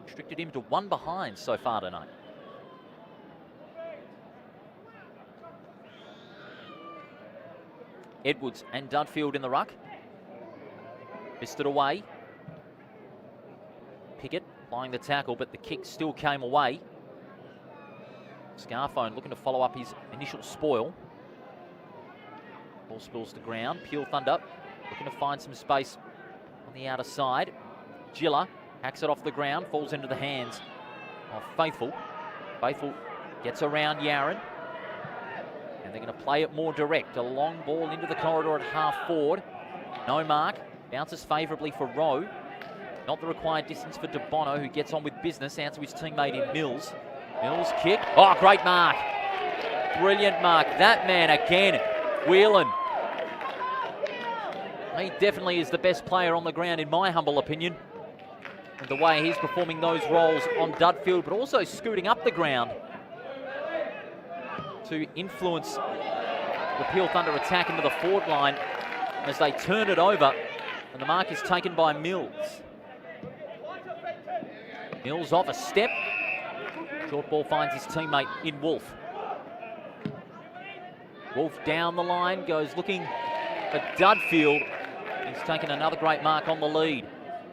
Restricted him to 1 behind so far tonight. Edwards and Dudfield in the ruck. Missed it away. Pickett applying the tackle, but the kick still came away. Scarphone looking to follow up his initial spoil. Ball spills to ground. Peel Thunder looking to find some space on the outer side. Giller hacks it off the ground, falls into the hands of Faithful. Faithful gets around Yaron, and they're going to play it more direct. A long ball into the corridor at half forward. No mark. Bounces favourably for Rowe. Not the required distance for De Bono, who gets on with business out to his teammate in Mills. Mills kick. Oh, great mark. Brilliant mark. That man again. Whelan. He definitely is the best player on the ground, in my humble opinion. And the way he's performing those roles on Dudfield, but also scooting up the ground to influence the Peel Thunder attack into the forward line. as they turn it over, and the mark is taken by Mills. Mills off a step. Short ball finds his teammate in Wolf. Wolf down the line, goes looking for Dudfield. He's taken another great mark on the lead.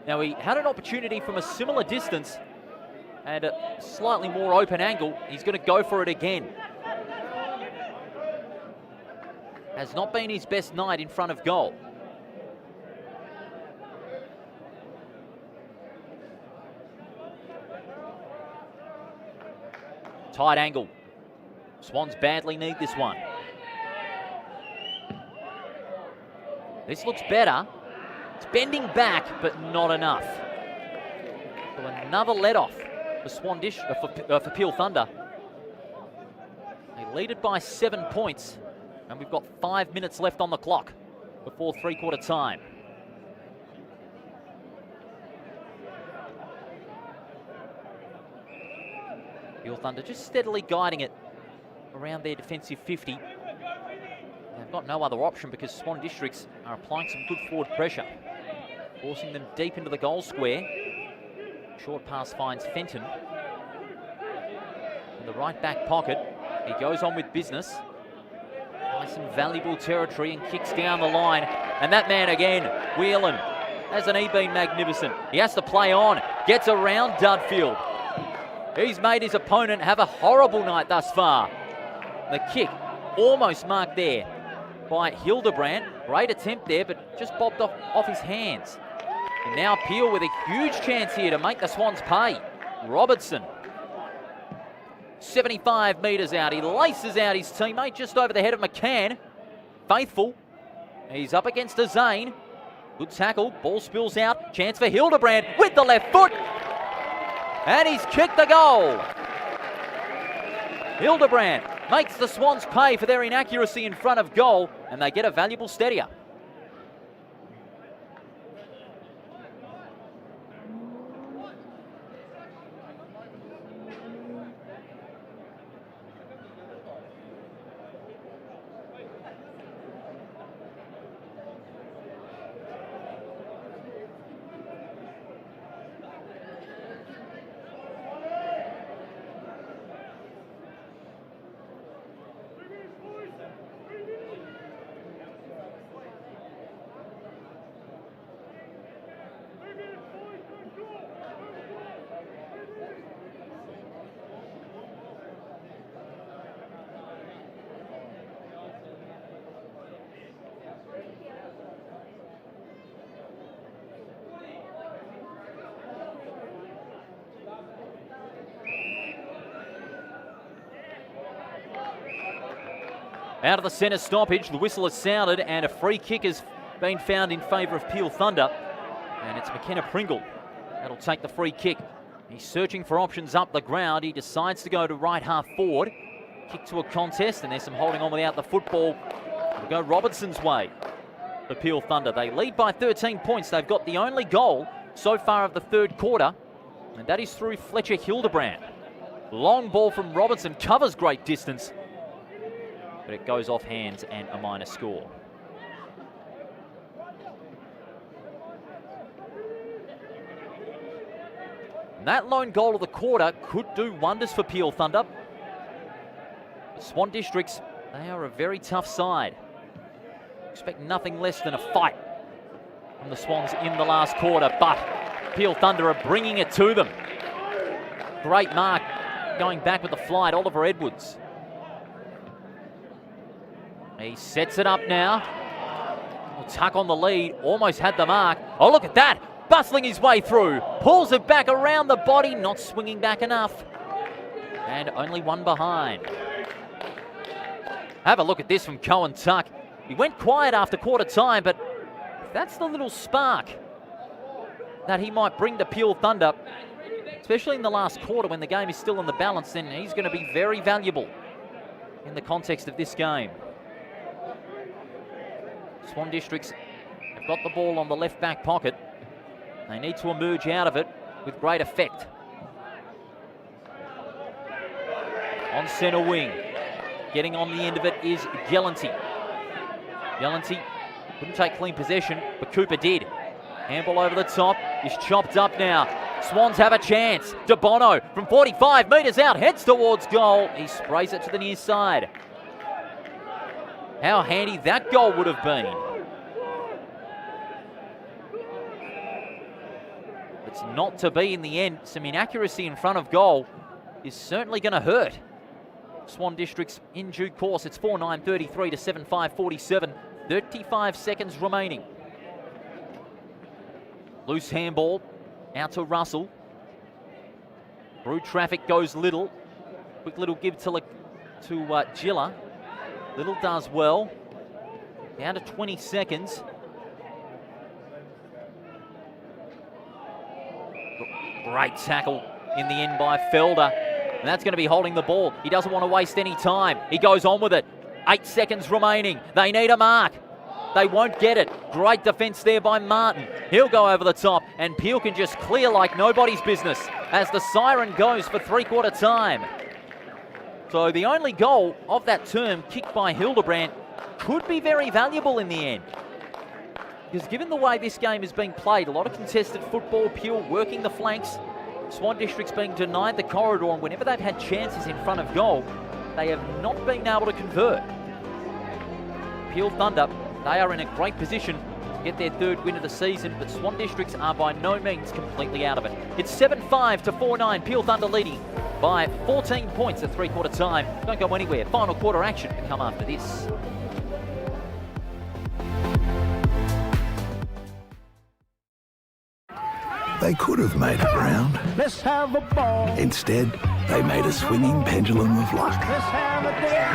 Now, he had an opportunity from a similar distance and a slightly more open angle. He's going to go for it again. Has not been his best night in front of goal. Tight angle. Swans badly need this one. This looks better. It's bending back, but not enough. So another let-off for for Peel Thunder. They lead it by 7 points, and we've got 5 minutes left on the clock before three-quarter time. Peel Thunder just steadily guiding it around their defensive 50. They've got no other option because Swan Districts are applying some good forward pressure, forcing them deep into the goal square. Short pass finds Fenton in the right back pocket. He goes on with business. Nice and valuable territory and kicks down the line. And that man again, Whelan, hasn't he been magnificent? He has to play on, gets around Dudfield. He's made his opponent have a horrible night thus far. The kick almost marked there by Hildebrand. Great attempt there, but just bobbed off his hands. And now Peel with a huge chance here to make the Swans pay. Robertson, 75 metres out. He laces out his teammate just over the head of McCann. Faithful. He's up against a Zane. Good tackle. Ball spills out. Chance for Hildebrand with the left foot. And he's kicked the goal. Hildebrand makes the Swans pay for their inaccuracy in front of goal, and they get a valuable steadier. Out of the centre stoppage, the whistle has sounded and a free kick has been found in favour of Peel Thunder. And it's McKenna Pringle that'll take the free kick. He's searching for options up the ground. He decides to go to right half forward. Kick to a contest, and there's some holding on without the football. It'll go Robertson's way. The Peel Thunder, they lead by 13 points. They've got the only goal so far of the third quarter, and that is through Fletcher Hildebrand. Long ball from Robertson, covers great distance, but it goes off hands and a minor score. And that lone goal of the quarter could do wonders for Peel Thunder. The Swan Districts, they are a very tough side. Expect nothing less than a fight from the Swans in the last quarter, but Peel Thunder are bringing it to them. Great mark going back with the flight, Oliver Edwards. He sets it up now. Will tuck on the lead, almost had the mark. Oh, look at that, bustling his way through. Pulls it back around the body, not swinging back enough. And only one behind. Have a look at this from Cohen Tuck. He went quiet after quarter time, but that's the little spark that he might bring to Peel Thunder, especially in the last quarter when the game is still in the balance, then he's going to be very valuable in the context of this game. Swan Districts have got the ball on the left back pocket. They need to emerge out of it with great effect. On centre wing, getting on the end of it is Gellanty. Gellanty Couldn't take clean possession, but Cooper did. Handball over the top, is chopped up now. Swans have a chance. De Bono from 45 metres out, heads towards goal. He sprays it to the near side. How handy that goal would have been. It's not to be in the end. Some inaccuracy in front of goal is certainly going to hurt Swan Districts in due course. It's 4:9:33 to 7:5:47. 35 seconds remaining. Loose handball out to Russell. Through traffic goes Little. Quick little give to Gilla. Little does well. Down to 20 seconds. Great tackle in the end by Felder. And that's going to be holding the ball. He doesn't want to waste any time. He goes on with it. 8 seconds remaining. They need a mark. They won't get it. Great defence there by Martin. He'll go over the top, and Peel can just clear like nobody's business as the siren goes for three-quarter time. So the only goal of that term, kicked by Hildebrand, could be very valuable in the end. Because given the way this game is being played, a lot of contested football, Peel working the flanks, Swan District's being denied the corridor, and whenever they've had chances in front of goal, they have not been able to convert. Peel Thunder, they are in a great position to get their third win of the season, but Swan Districts are by no means completely out of it. It's 7-5 to 4-9, Peel Thunder leading by 14 points at three-quarter time. Don't go anywhere. Final quarter action to come after this. They could have made it round. Let's have a ball. Instead, they made a swinging pendulum of luck. Let's have a day.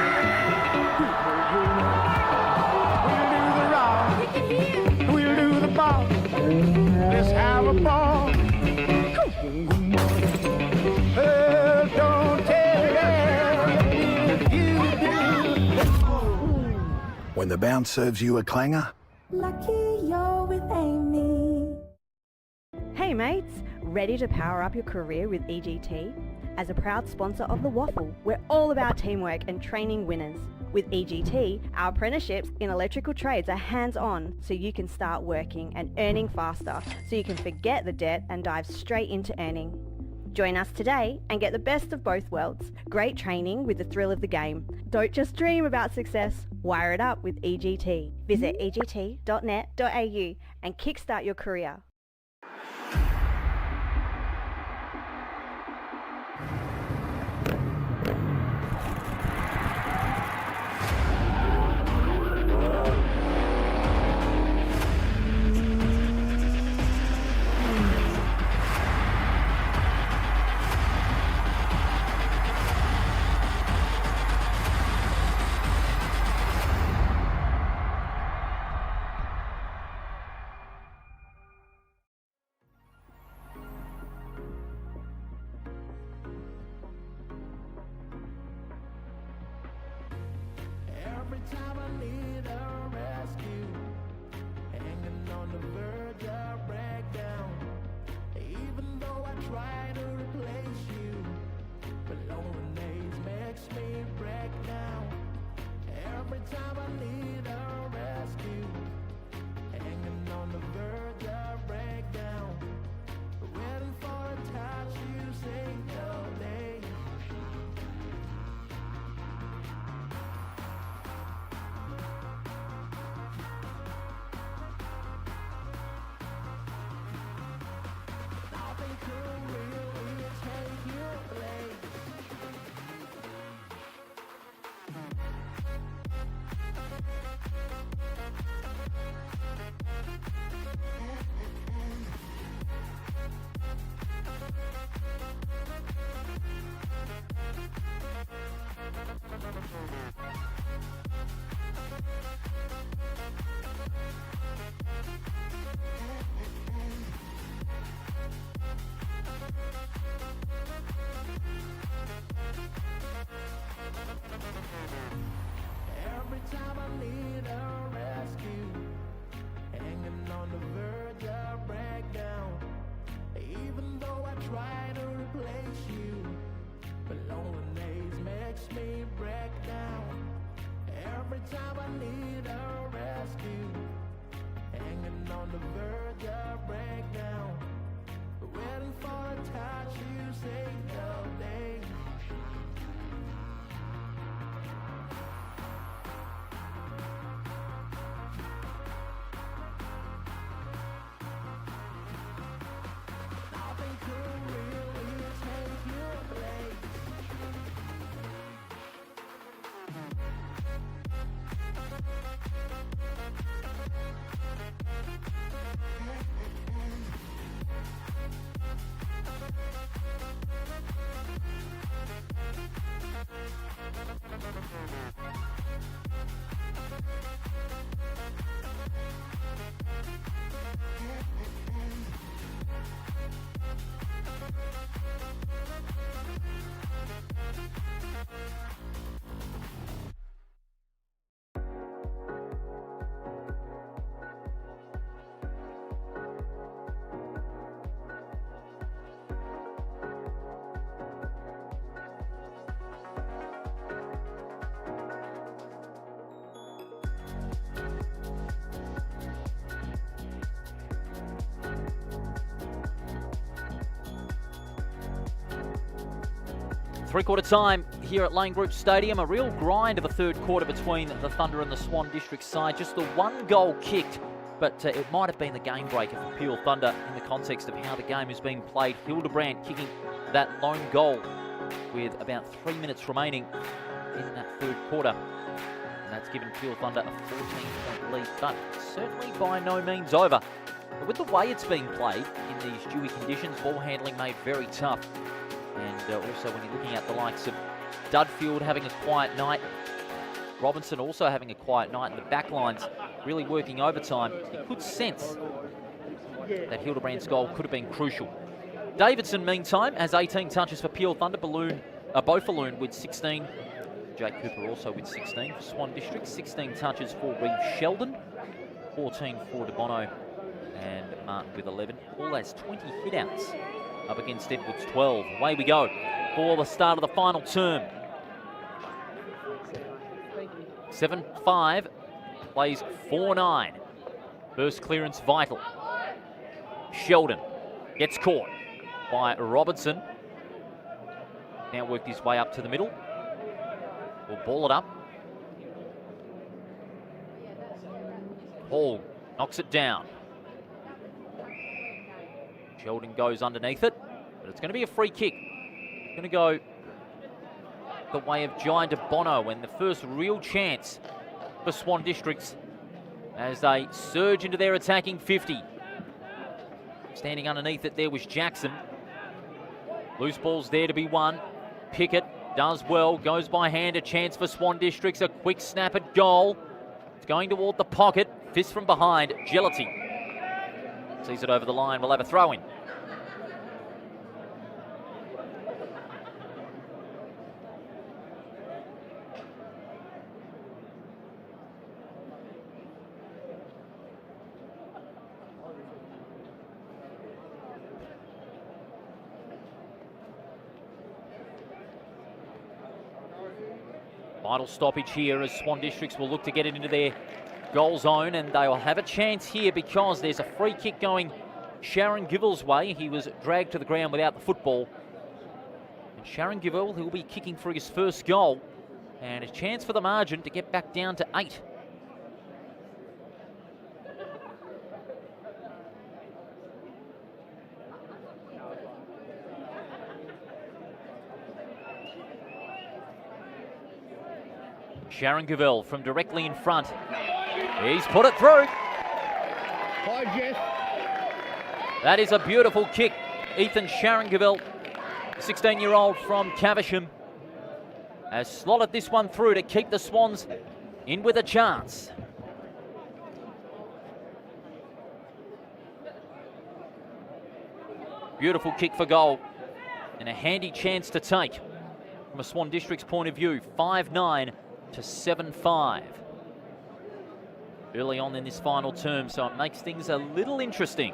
We'll do the rock. We'll do the ball. Let's have a ball. Don't tell if you do. When the bounce serves you a clanger, Lucky you're with Amy. Hey mates, ready to power up your career with EGT? As a proud sponsor of the WAFL, we're all about teamwork and training winners. With EGT, our apprenticeships in electrical trades are hands-on, so you can start working and earning faster, so you can forget the debt and dive straight into earning. Join us today and get the best of both worlds. Great training with the thrill of the game. Don't just dream about success, wire it up with EGT. Visit egt.net.au and kickstart your career. Every time I need a rescue, hanging on the verge of breakdown. Even though I try to replace you, but loneliness makes me break down. Every time I need a rescue, hanging on the verge of breakdown. Waiting for a touch, you say no day. Nothing could really take your place. Every time I need a rescue, hanging on the verge of breakdown. Even though I try to replace you, but loneliness makes me break down. Every time I need a rescue, hanging on the verge of breakdown, waiting for a touch you say no day. Nothing could really take your place. Three-quarter time here at Lane Group Stadium. A real grind of a third quarter between the Thunder and the Swan District side. Just the one goal kicked, but it might have been the game breaker for Peel Thunder in the context of how the game is being played. Hildebrand kicking that lone goal with about 3 minutes remaining in that third quarter. And that's given Peel Thunder a 14-point lead, but certainly by no means over. But with the way it's being played in these dewy conditions, ball handling made very tough. And also when you're looking at the likes of Dudfield having a quiet night, Robinson also having a quiet night, and the back lines really working overtime, you could sense that Hildebrand's goal could have been crucial. Davidson, meantime, has 18 touches for Peel Thunder. Beaufaloon with 16. Jake Cooper also with 16 for Swan District. 16 touches for Reeve Sheldon. 14 for DeBono and Martin with 11. All has 20 hitouts up against Edwards 12. Away we go for the start of the final term. 7-5 plays 4-9. First clearance vital. Sheldon gets caught by Robertson. Now worked his way up to the middle. Will ball it up. Hall knocks it down. Sheldon goes underneath it, but it's going to be a free kick. It's going to go the way of Giant DeBono, and the first real chance for Swan Districts as they surge into their attacking 50. Standing underneath it there was Jackson. Loose ball's there to be won. Pickett does well, goes by hand, a chance for Swan Districts, a quick snap at goal. It's going toward the pocket, fist from behind, Gelati. Sees it over the line, we'll have a throw in. Final stoppage here as Swan Districts will look to get it into their goal zone, and they will have a chance here because there's a free kick going Sharon Givell's way. He was dragged to the ground without the football. And Sharon Givell, he'll be kicking for his first goal, and a chance for the margin to get back down to 8. Sharon Gavell from directly in front. He's put it through. Hi, Jeff. That is a beautiful kick. Ethan Sharon Gavell, 16-year-old from Caversham, has slotted this one through to keep the Swans in with a chance. Beautiful kick for goal and a handy chance to take from a Swan District's point of view. 5-9 to 7-5 early on in this final term, so it makes things a little interesting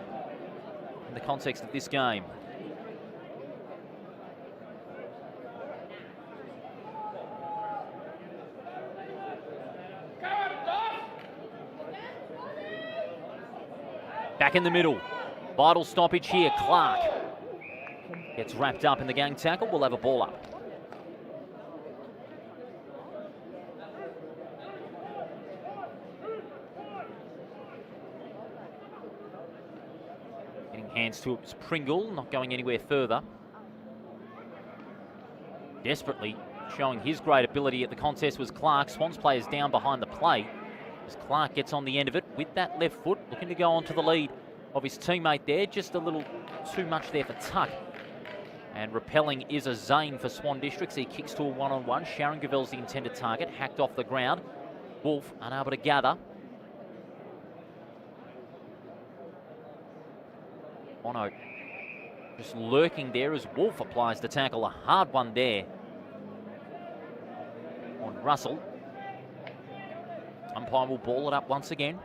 in the context of this game. Back in the middle. Vital stoppage here. Clark gets wrapped up in the gang tackle. We'll have a ball up. Getting hands to it was Pringle, not going anywhere further. Desperately showing his great ability at the contest was Clark. Swans players down behind the play as Clark gets on the end of it with that left foot, looking to go on to the lead of his teammate there. Just a little too much there for Tuck. And repelling is a Zane for Swan Districts. He kicks to a one-on-one. Sharon Gavel's the intended target, hacked off the ground. Wolf unable to gather. Bono just lurking there as Wolf applies the tackle. A hard one there on Russell. Umpire will ball it up once again.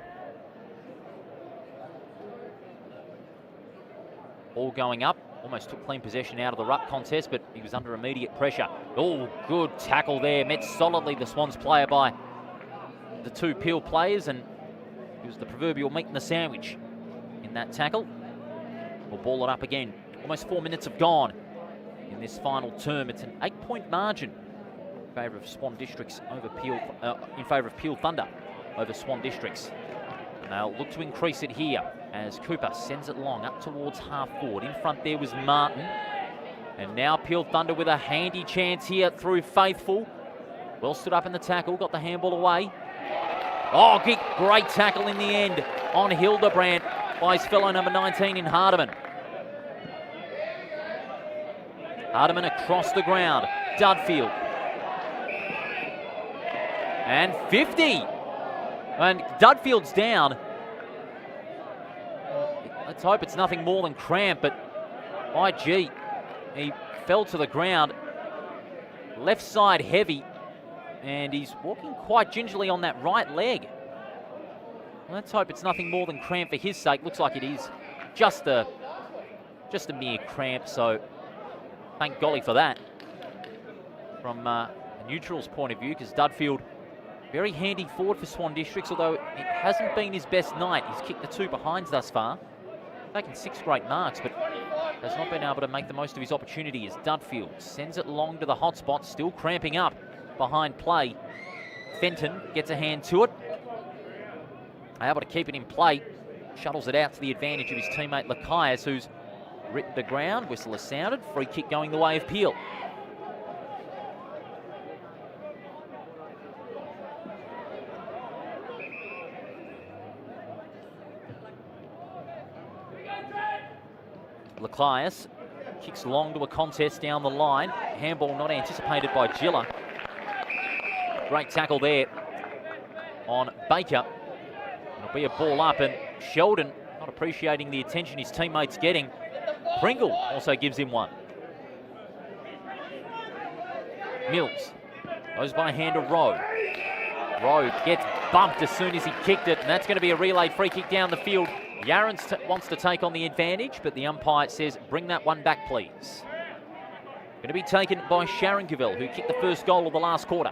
Ball going up. Almost took clean possession out of the ruck contest, but he was under immediate pressure. Oh, good tackle there. Met solidly the Swans player by the two Peel players, and it was the proverbial meat in the sandwich in that tackle. We'll ball it up again. Almost 4 minutes have gone in this final term. It's an 8-point margin in favour of Swan Districts over Peel, in favour of Peel Thunder over Swan Districts. And they'll look to increase it here as Cooper sends it long up towards half forward. In front there was Martin. And now Peel Thunder with a handy chance here through Faithful. Well stood up in the tackle, got the handball away. Oh, great tackle in the end on Hildebrand by his fellow number 19 in Hardiman. Hardiman across the ground. Dudfield. And 50. And Dudfield's down. Let's hope it's nothing more than cramp, but IG, he fell to the ground. Left side heavy, and he's walking quite gingerly on that right leg. Let's hope it's nothing more than cramp for his sake. Looks like it is just a mere cramp, so thank golly for that. From a neutral's point of view, because Dudfield, very handy forward for Swan Districts, although it hasn't been his best night. He's kicked the two behinds thus far. Taken 6 great marks, but has not been able to make the most of his opportunity as Dudfield sends it long to the hot spot, still cramping up behind play. Fenton gets a hand to it. Able to keep it in play. Shuttles it out to the advantage of his teammate Lakias, who's written the ground. Whistle is sounded. Free kick going the way of Peel. Lakias kicks long to a contest down the line. Handball not anticipated by Gilla. Great tackle there on Baker. It'll be a ball up, and Sheldon not appreciating the attention his teammates getting. Pringle also gives him one. Mills goes by hand to Rowe. Rowe gets bumped as soon as he kicked it, and that's going to be a relayed free kick down the field. Yarran wants to take on the advantage, but the umpire says, bring that one back, please. Going to be taken by Sharon Gavel, who kicked the first goal of the last quarter.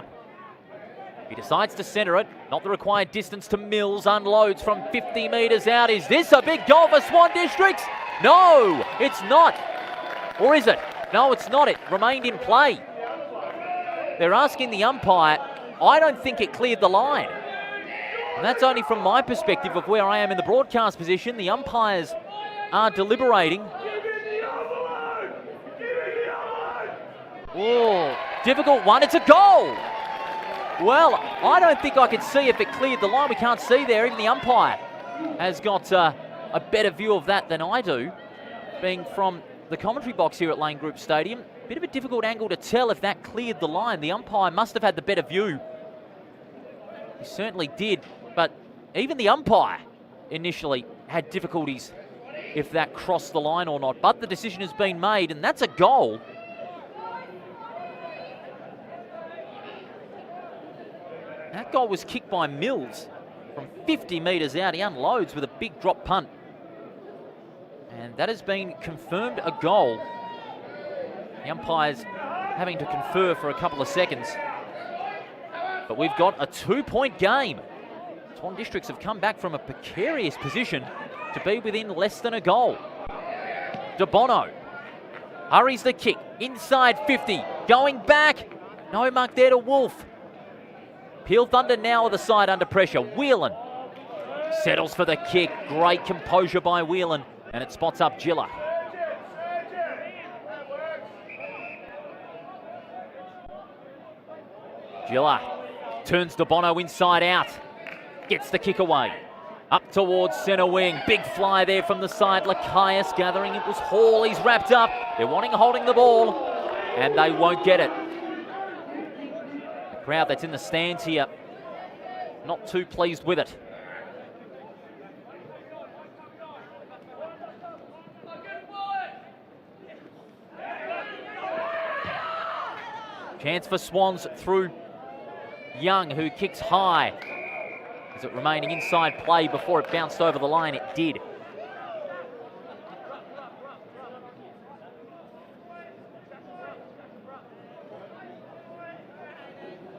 He decides to centre it, not the required distance to Mills, unloads from 50 metres out. Is this a big goal for Swan Districts? No, it's not. Or is it? No, it's not. It remained in play. They're asking the umpire. I don't think it cleared the line. And that's only from my perspective of where I am in the broadcast position. The umpires are deliberating. Oh, difficult one. It's a goal. Well, I don't think I could see if it cleared the line. We can't see there. Even the umpire has got a better view of that than I do, being from the commentary box here at Lane Group Stadium. Bit of a difficult angle to tell if that cleared the line. The umpire must have had the better view. He certainly did, but even the umpire initially had difficulties if that crossed the line or not. But the decision has been made, and that's a goal. That goal was kicked by Mills from 50 metres out. He unloads with a big drop punt. And that has been confirmed a goal. The umpire's having to confer for a couple of seconds. But we've got a 2-point game. Swan Districts have come back from a precarious position to be within less than a goal. DeBono hurries the kick, inside 50, going back. No mark there to Wolf. Peel Thunder now the side under pressure. Whelan settles for the kick. Great composure by Whelan, and it spots up Gilla. Gilla turns DeBono inside out. Gets the kick away. Up towards centre wing. Big fly there from the side. Lakias gathering. It was Hall. He's wrapped up. They're holding the ball, and they won't get it. The crowd that's in the stands here, not too pleased with it. Chance for Swans through Young, who kicks high. Is it remaining inside play before it bounced over the line? It did.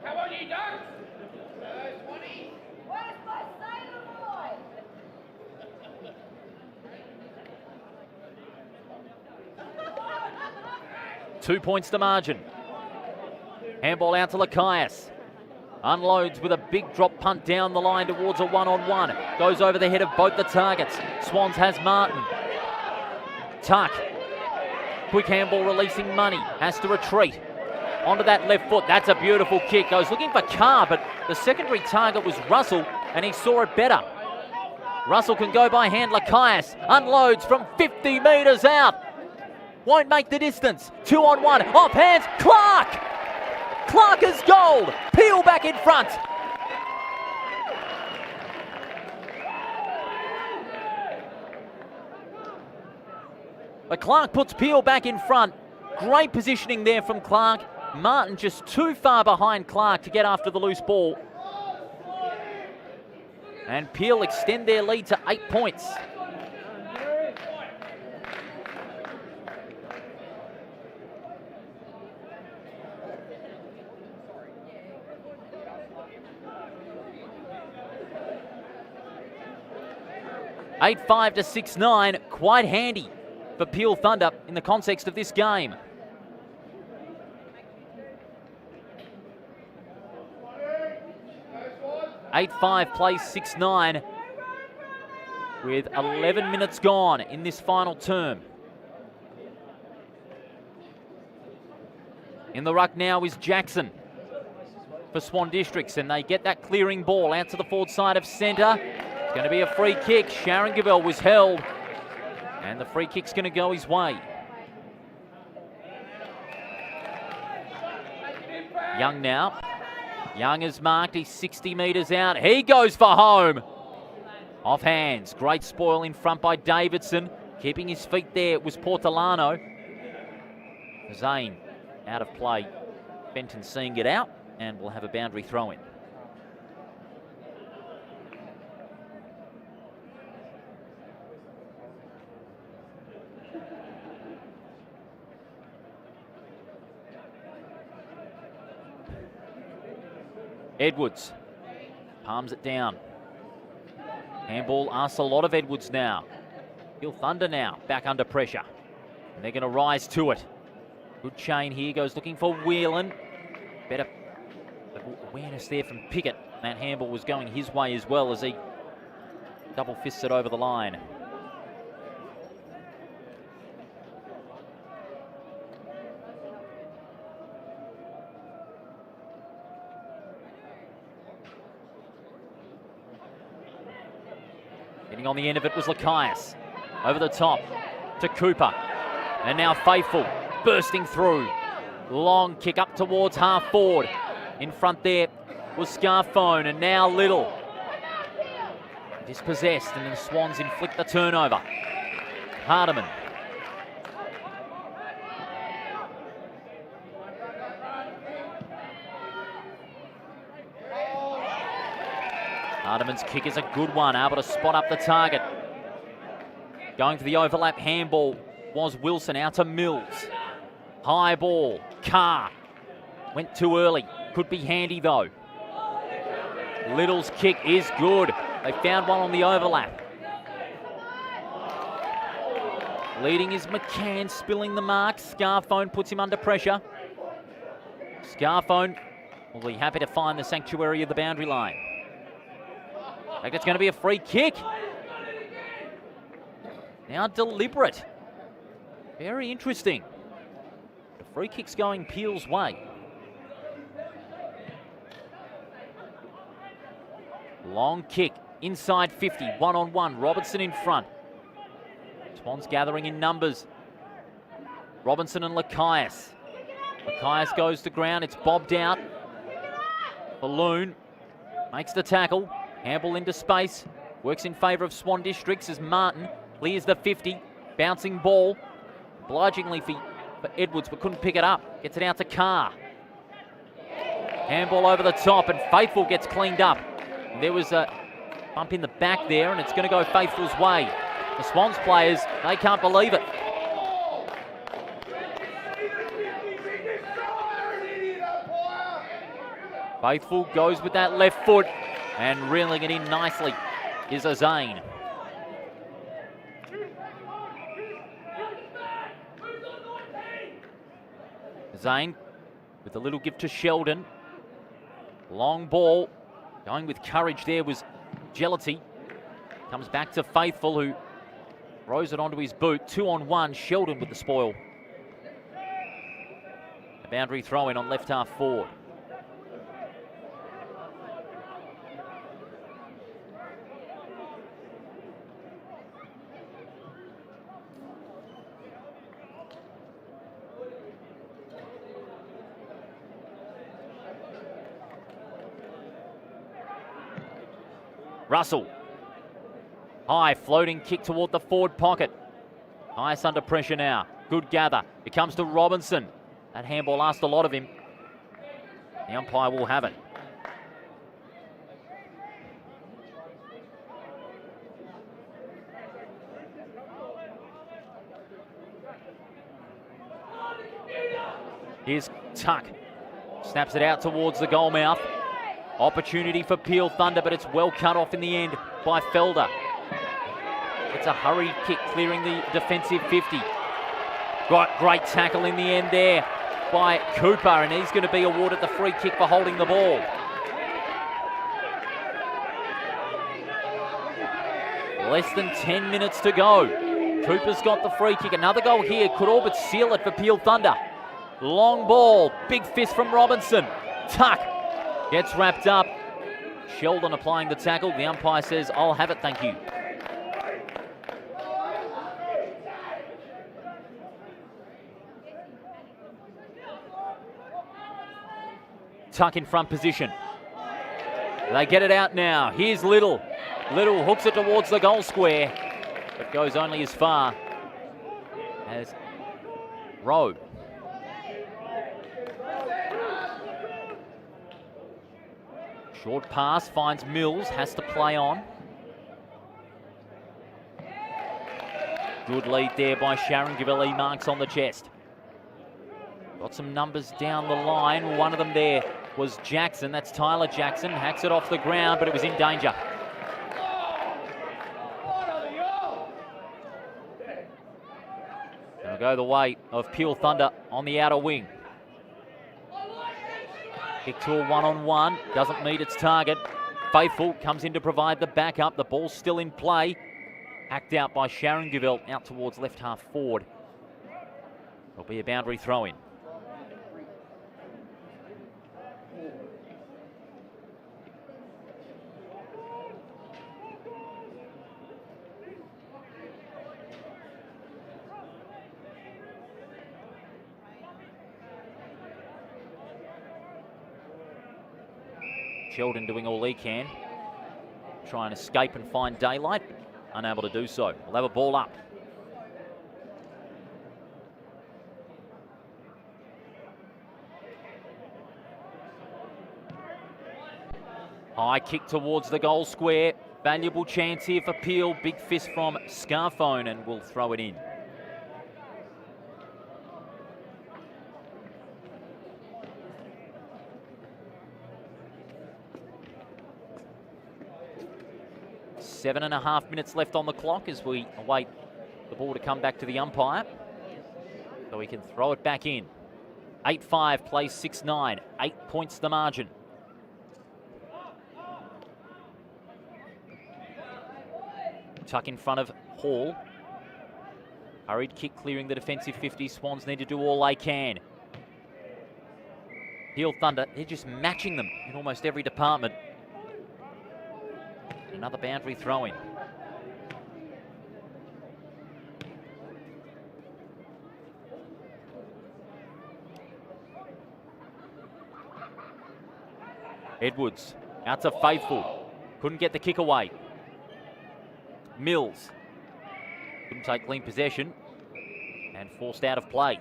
Come on, you ducks! 2 points to margin. Handball out to Lakias. Unloads with a big drop punt down the line towards a one-on-one. Goes over the head of both the targets. Swans has Martin. Tuck. Quick handball releasing Money. Has to retreat. Onto that left foot. That's a beautiful kick. Goes looking for Carr, but the secondary target was Russell, and he saw it better. Russell can go by hand. Lakias unloads from 50 metres out. Won't make the distance. 2-on-1. Off hands. Clark! Clark is gold. Peel back in front. But Clark puts Peel back in front. Great positioning there from Clark. Martin just too far behind Clark to get after the loose ball. And Peel extend their lead to 8 points. (8-5 to 6-9), quite handy for Peel Thunder in the context of this game. (8-5) plays 6-9 with 11 minutes gone in this final term. In the ruck now is Jackson for Swan Districts, and they get that clearing ball out to the forward side of centre. It's going to be a free kick. Sharon Gavell was held, and the free kick's going to go his way. Young now. Young is marked. He's 60 metres out. He goes for home. Off hands. Great spoil in front by Davidson. Keeping his feet there, it was Portolano. Zane out of play. Benton seeing it out, and we'll have a boundary throw in. Edwards palms it down. Handball asks a lot of Edwards now. Peel Thunder now back under pressure, and they're going to rise to it. Good chain here, goes looking for Whelan. Better awareness there from Pickett. That handball was going his way as well as he double fists it over the line. On the end of it was Lakias. Over the top to Cooper. And now Faithful bursting through. Long kick up towards half forward. In front there was Scarfone, and now Little. Dispossessed, and the Swans inflict the turnover. Hardiman. Hardiman's kick is a good one, able to spot up the target. Going for the overlap handball was Wilson, out to Mills. High ball, Carr. Went too early, could be handy though. Little's kick is good. They found one on the overlap. Leading is McCann, spilling the mark. Scarphone puts him under pressure. Scarphone will be happy to find the sanctuary of the boundary line. I think it's going to be a free kick. Now deliberate. Very interesting. The free kick's going Peel's way. Long kick, inside 50, one-on-one. Robinson in front. Swan's gathering in numbers. Robinson and Lakias. Lakias goes to ground, it's bobbed out. Balloon makes the tackle. Handball into space. Works in favour of Swan Districts as Martin clears the 50. Bouncing ball. Obligingly for Edwards, but couldn't pick it up. Gets it out to Carr. Handball over the top, and Faithful gets cleaned up. There was a bump in the back there, and it's going to go Faithful's way. The Swans players, they can't believe it. Faithful goes with that left foot, and reeling it in nicely is Azane. Zane with a little gift to Sheldon. Long ball. Going with courage there was Gelati. Comes back to Faithful, who throws it onto his boot. 2-on-1. Sheldon with the spoil. A boundary throw in on left half forward. Russell. High floating kick toward the forward pocket. Nice under pressure now. Good gather. It comes to Robinson. That handball asked a lot of him. The umpire will have it. Here's Tuck. Snaps it out towards the goal mouth. Opportunity for Peel Thunder, but it's well cut off in the end by Felder. It's a hurried kick clearing the defensive 50. Got great tackle in the end there by Cooper, and he's going to be awarded the free kick for holding the ball. Less than 10 minutes to go. Cooper's got the free kick. Another goal here could all but seal it for Peel Thunder. Long ball, big fist from Robinson. Tuck gets wrapped up. Sheldon applying the tackle. The umpire says, I'll have it, thank you. Tuck in front position. They get it out now. Here's Little. Little hooks it towards the goal square, but goes only as far as Rowe. Short pass finds Mills, has to play on. Good lead there by Sharon Givelli, marks on the chest. Got some numbers down the line. One of them there was Jackson. That's Tyler Jackson. Hacks it off the ground, but it was in danger. Gonna go the way of Peel Thunder on the outer wing. Kick to a one-on-one, doesn't meet its target. Faithful comes in to provide the backup. The ball's still in play. Hacked out by Sharon Gavell, out towards left half forward. It'll be a boundary throw-in. Sheldon doing all he can. Try and escape and find daylight. Unable to do so. We'll have a ball up. High kick towards the goal square. Valuable chance here for Peel. Big fist from Scarphone, and we'll throw it in. Seven and a half minutes left on the clock as we await the ball to come back to the umpire, so he can throw it back in. 8-5 plays 6-9, 8 points the margin. Tuck in front of Hall. Hurried kick clearing the defensive 50. Swans need to do all they can. Peel Thunder, they're just matching them in almost every department. Another boundary throw-in. Edwards out to Faithful. Couldn't get the kick away. Mills couldn't take clean possession and forced out of play.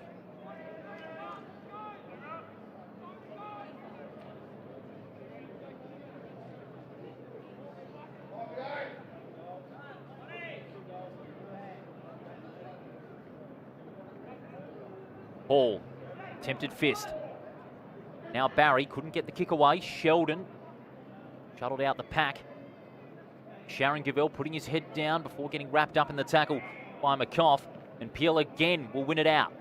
Hall, attempted fist. Now Barry couldn't get the kick away. Sheldon shuttled out the pack. Sharon Gavell putting his head down before getting wrapped up in the tackle by McCoff. And Peel again will win it out.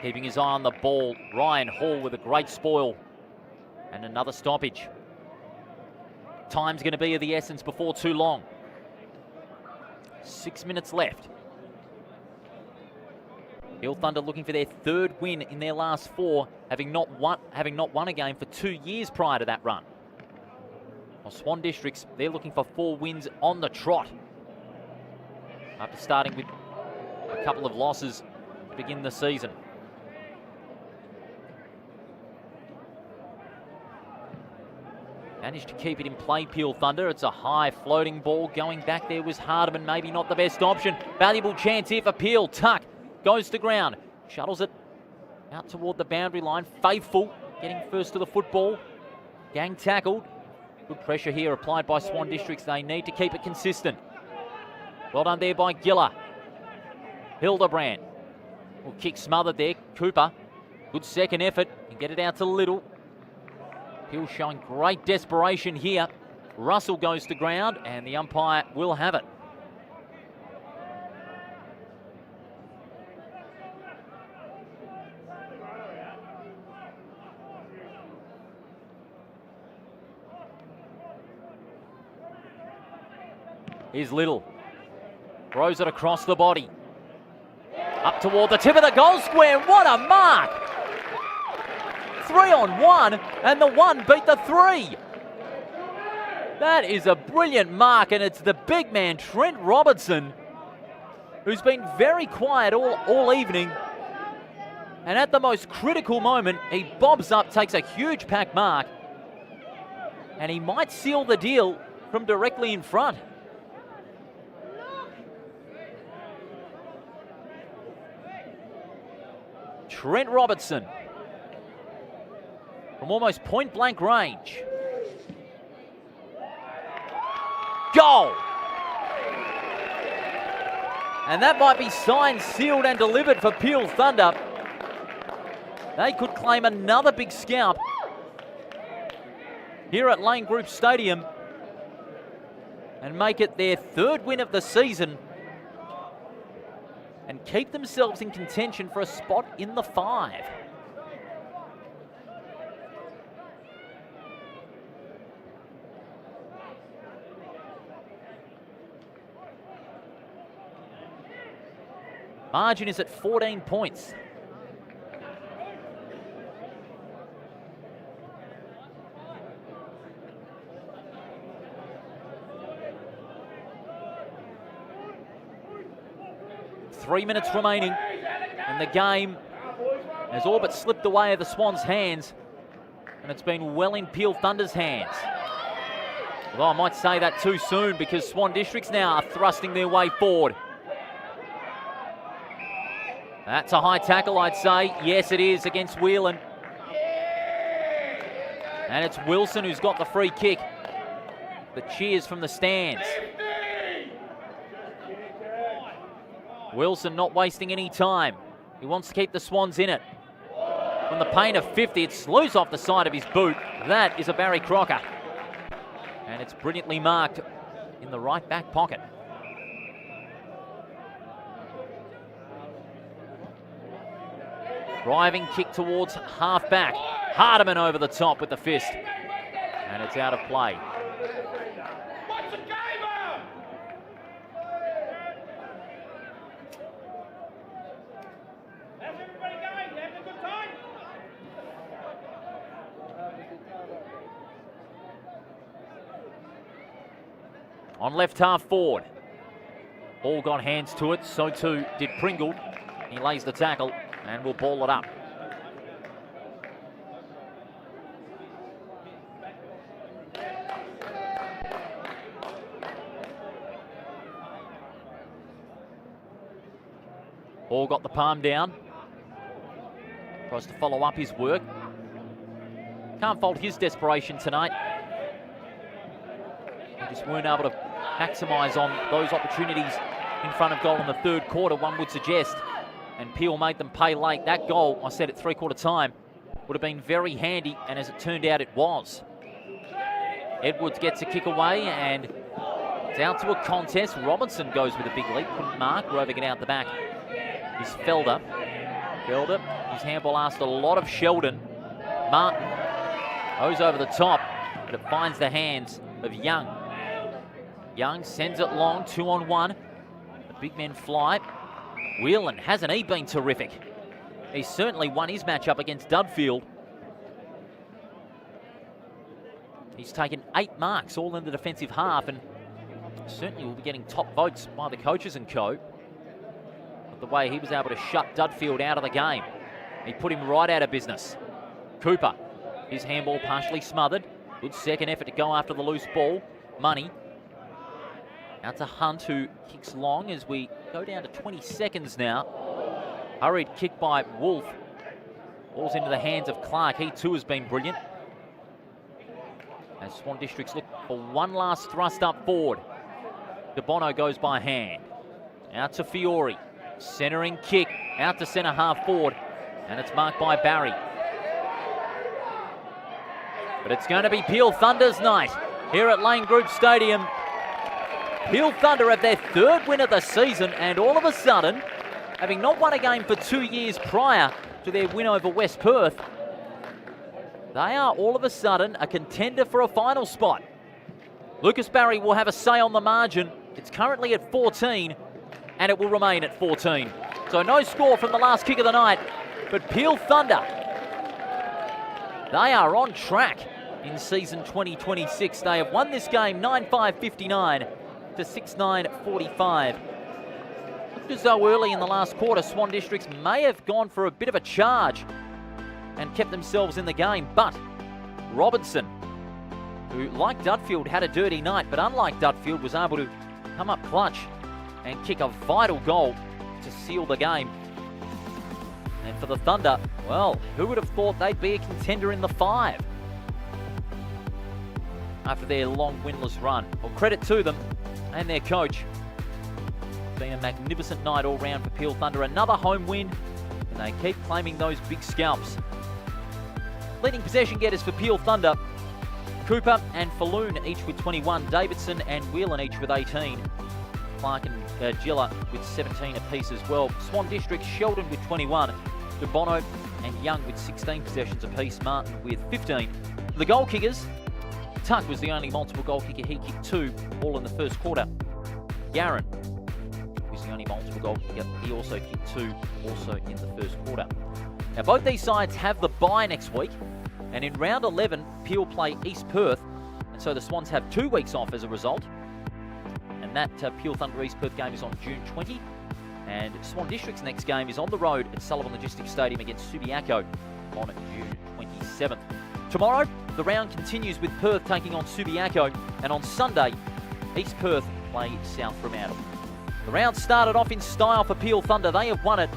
Keeping his eye on the ball, Ryan Hall with a great spoil. And another stoppage. Time's going to be of the essence before too long. 6 minutes left. Peel Thunder looking for their third win in their last 4, having not won a game for 2 years prior to that run. Well, Swan Districts, they're looking for 4 wins on the trot after starting with a couple of losses to begin the season. Managed to keep it in play, Peel Thunder. It's a high floating ball. Going back there was Hardeman, maybe not the best option. Valuable chance here for Peel. Tuck goes to ground, shuttles it out toward the boundary line. Faithful getting first to the football. Gang tackled. Good pressure here applied by Swan Districts. They need to keep it consistent. Well done there by Giller. Hildebrand will kick smothered there. Cooper, good second effort, and get it out to Little. Hill showing great desperation here. Russell goes to ground, and the umpire will have it. Here's Little. Throws it across the body. Up toward the tip of the goal square. What a mark! 3-on-1, and the 1 beat the 3. That is a brilliant mark, and it's the big man, Trent Robertson, who's been very quiet all evening. And at the most critical moment, he bobs up, takes a huge pack mark, and he might seal the deal from directly in front. Trent Robertson from almost point-blank range. Goal! And that might be signed, sealed and delivered for Peel Thunder. They could claim another big scalp here at Lane Group Stadium and make it their 3rd win of the season and keep themselves in contention for a spot in the 5. Margin is at 14 points. Three minutes remaining in the game has all but slipped away of the Swans' hands, and it's been well in Peel Thunder's hands. Although I might say that too soon, because Swan Districts now are thrusting their way forward. That's a high tackle, I'd say. Yes, it is, against Whelan. And it's Wilson who's got the free kick. The cheers from the stands. Wilson not wasting any time. He wants to keep the Swans in it. From the pain of 50, it slews off the side of his boot. That is a Barry Crocker. And it's brilliantly marked in the right back pocket. Driving kick towards half-back. Hardiman over the top with the fist. And it's out of play. What's the game on? How's everybody going? You having a good time? On left half forward. Ball got hands to it, so too did Pringle. He lays the tackle and will ball it up. Ball got the palm down. Tries to follow up his work. Can't fault his desperation tonight. They just weren't able to maximise on those opportunities in front of goal in the third quarter, one would suggest. And Peel made them pay late. That goal, I said at three-quarter time, would have been very handy, and as it turned out, it was. Edwards gets a kick away, and it's out to a contest. Robinson goes with a big leap. Couldn't mark. Roving it out the back is Felder. Felder, his handball asked a lot of Sheldon. Martin goes over the top, but it finds the hands of Young. Young sends it long, 2-on-1. The big men fly. Whelan, hasn't he been terrific? He's certainly won his matchup against Dudfield. He's taken 8 marks, all in the defensive half, and certainly will be getting top votes by the coaches and co. But the way he was able to shut Dudfield out of the game, he put him right out of business. Cooper, his handball partially smothered. Good second effort to go after the loose ball. Money. Out to Hunt, who kicks long as we go down to 20 seconds now. Hurried kick by Wolf. Ball's into the hands of Clark. He too has been brilliant. As Swan Districts look for one last thrust up forward. De Bono goes by hand. Out to Fiore. Centering kick. Out to centre half forward. And it's marked by Barry. But it's going to be Peel Thunder's night here at Lane Group Stadium. Peel Thunder have their third win of the season, and all of a sudden, having not won a game for 2 years prior to their win over West Perth, they are all of a sudden a contender for a final spot. Lucas Barry will have a say on the margin. It's currently at 14, and it will remain at 14. So no score from the last kick of the night, but Peel Thunder, they are on track in season 2026. They have won this game 9-5-59 to 6-9-45. Looked as though early in the last quarter, Swan Districts may have gone for a bit of a charge and kept themselves in the game, but Robinson, who, like Dudfield, had a dirty night, but unlike Dudfield, was able to come up clutch and kick a vital goal to seal the game. And for the Thunder, well, who would have thought they'd be a contender in the 5 after their long winless run? Well, credit to them and their coach. It's been a magnificent night all round for Peel Thunder. Another home win, and they keep claiming those big scalps. Leading possession getters for Peel Thunder, Cooper and Falloon each with 21, Davidson and Whelan each with 18, Clark and Gilla with 17 apiece as well. Swan District, Sheldon with 21, De Bono and Young with 16 possessions apiece, Martin with 15. The goal kickers, Tuck was the only multiple goal kicker. He kicked 2, all in the first quarter. Yaron was the only multiple goal kicker. He also kicked 2, also in the first quarter. Now, both these sides have the bye next week, and in round 11, Peel play East Perth, and so the Swans have 2 weeks off as a result. And that Peel Thunder East Perth game is on June 20, and Swan District's next game is on the road at Sullivan Logistics Stadium against Subiaco on June 27th. Tomorrow, the round continues with Perth taking on Subiaco, and on Sunday, East Perth play South Fremantle. The round started off in style for Peel Thunder. They have won it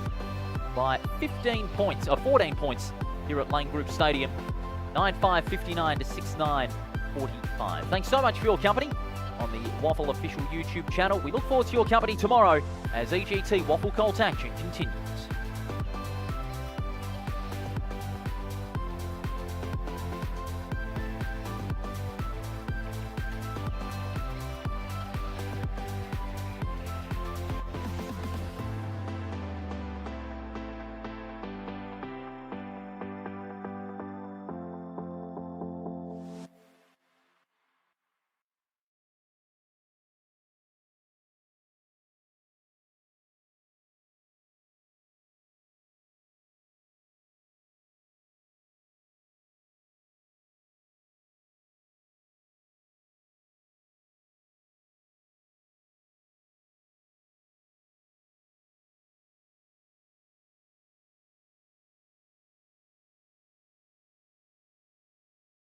by 14 points here at Lane Group Stadium. 9-5-59 to 6-9-45. Thanks so much for your company on the WAFL official YouTube channel. We look forward to your company tomorrow as EGT WAFL Colts action continues.